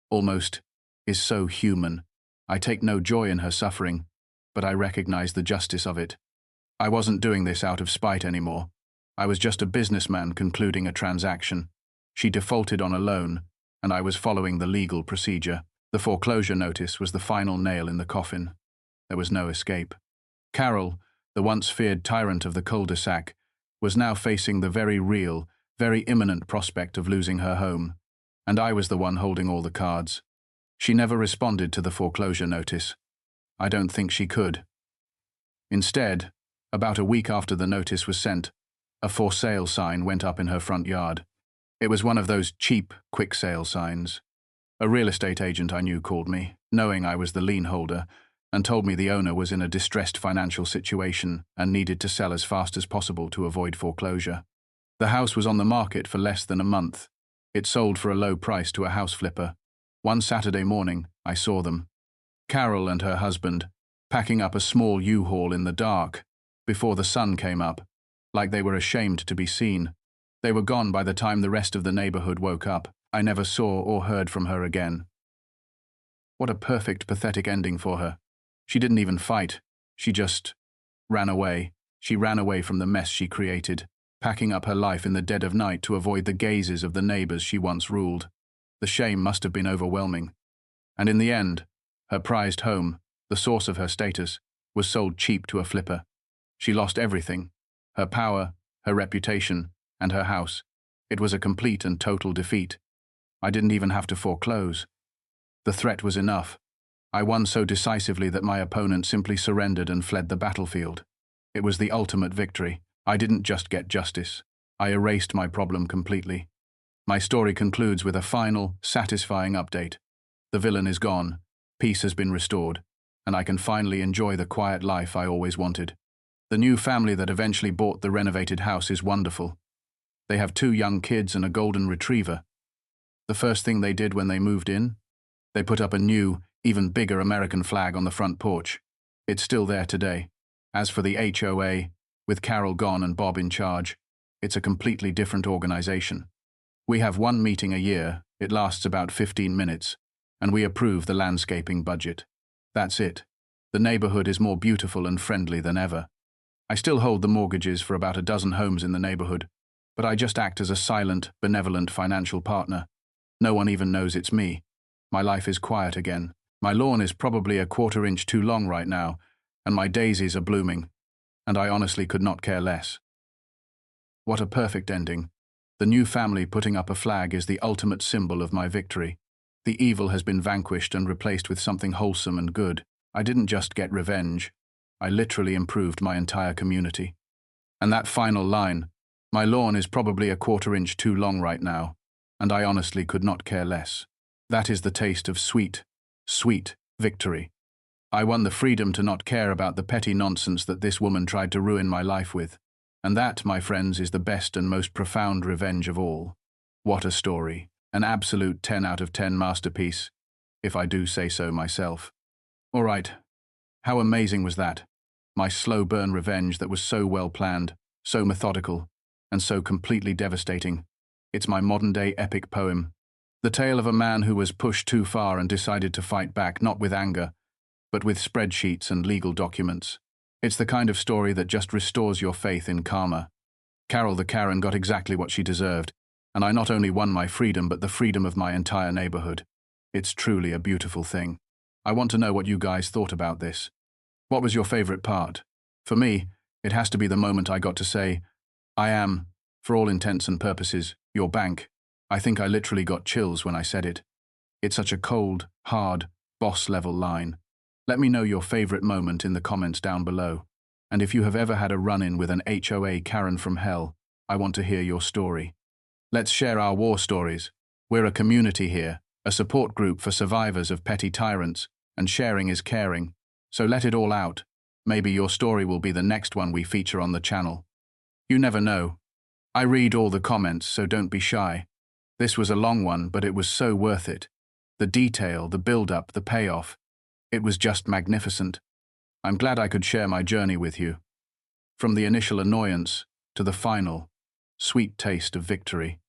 almost, is so human. I take no joy in her suffering, but I recognize the justice of it. I wasn't doing this out of spite anymore. I was just a businessman concluding a transaction. She defaulted on a loan, and I was following the legal procedure. The foreclosure notice was the final nail in the coffin. There was no escape. Carol, the once feared tyrant of the cul-de-sac, was now facing the very real, very imminent prospect of losing her home, and I was the one holding all the cards. She never responded to the foreclosure notice. I don't think she could. Instead, about a week after the notice was sent, A for sale sign went up in her front yard. It was one of those cheap, quick sale signs. A real estate agent I knew called me, knowing I was the lien holder, and told me the owner was in a distressed financial situation and needed to sell as fast as possible to avoid foreclosure. The house was on the market for less than a month. It sold for a low price to a house flipper. One Saturday morning, I saw them. Carol and her husband, packing up a small U-Haul in the dark, before the sun came up, like they were ashamed to be seen. They were gone by the time the rest of the neighborhood woke up. I never saw or heard from her again. What a perfect, pathetic ending for her. She didn't even fight. She just ran away. She ran away from the mess she created, packing up her life in the dead of night to avoid the gazes of the neighbors she once ruled. The shame must have been overwhelming. And in the end, her prized home, the source of her status, was sold cheap to a flipper. She lost everything: her power, her reputation, and her house. It was a complete and total defeat. I didn't even have to foreclose. The threat was enough. I won so decisively that my opponent simply surrendered and fled the battlefield. It was the ultimate victory. I didn't just get justice. I erased my problem completely. My story concludes with a final, satisfying update. The villain is gone, peace has been restored, and I can finally enjoy the quiet life I always wanted. The new family that eventually bought the renovated house is wonderful. They have 2 young kids and a golden retriever. The first thing they did when they moved in? They put up a new, even bigger American flag on the front porch. It's still there today. As for the HOA, with Carol gone and Bob in charge, it's a completely different organization. We have 1 meeting a year, it lasts about 15 minutes, and we approve the landscaping budget. That's it. The neighborhood is more beautiful and friendly than ever. I still hold the mortgages for about a dozen homes in the neighborhood, but I just act as a silent, benevolent financial partner. No one even knows it's me. My life is quiet again. My lawn is probably a 1/4 inch too long right now, and my daisies are blooming, and I honestly could not care less. What a perfect ending. The new family putting up a flag is the ultimate symbol of my victory. The evil has been vanquished and replaced with something wholesome and good. I didn't just get revenge. I literally improved my entire community. And that final line, my lawn is probably a 1/4 inch too long right now, and I honestly could not care less. That is the taste of sweet, sweet victory. I won the freedom to not care about the petty nonsense that this woman tried to ruin my life with. And that, my friends, is the best and most profound revenge of all. What a story. An absolute 10 out of 10 masterpiece, if I do say so myself. All right. How amazing was that? My slow burn revenge that was so well planned, so methodical, and so completely devastating. It's my modern-day epic poem. The tale of a man who was pushed too far and decided to fight back, not with anger, but with spreadsheets and legal documents. It's the kind of story that just restores your faith in karma. Carol the Karen got exactly what she deserved, and I not only won my freedom, but the freedom of my entire neighborhood. It's truly a beautiful thing. I want to know what you guys thought about this. What was your favorite part? For me, it has to be the moment I got to say, I am, for all intents and purposes, your bank. I think I literally got chills when I said it. It's such a cold, hard, boss-level line. Let me know your favorite moment in the comments down below. And if you have ever had a run-in with an HOA Karen from hell, I want to hear your story. Let's share our war stories. We're a community here, a support group for survivors of petty tyrants, and sharing is caring. So let it all out. Maybe your story will be the next one we feature on the channel. You never know. I read all the comments, so don't be shy. This was a long one, but it was so worth it. The detail, the build-up, the payoff. It was just magnificent. I'm glad I could share my journey with you. From the initial annoyance to the final, sweet taste of victory.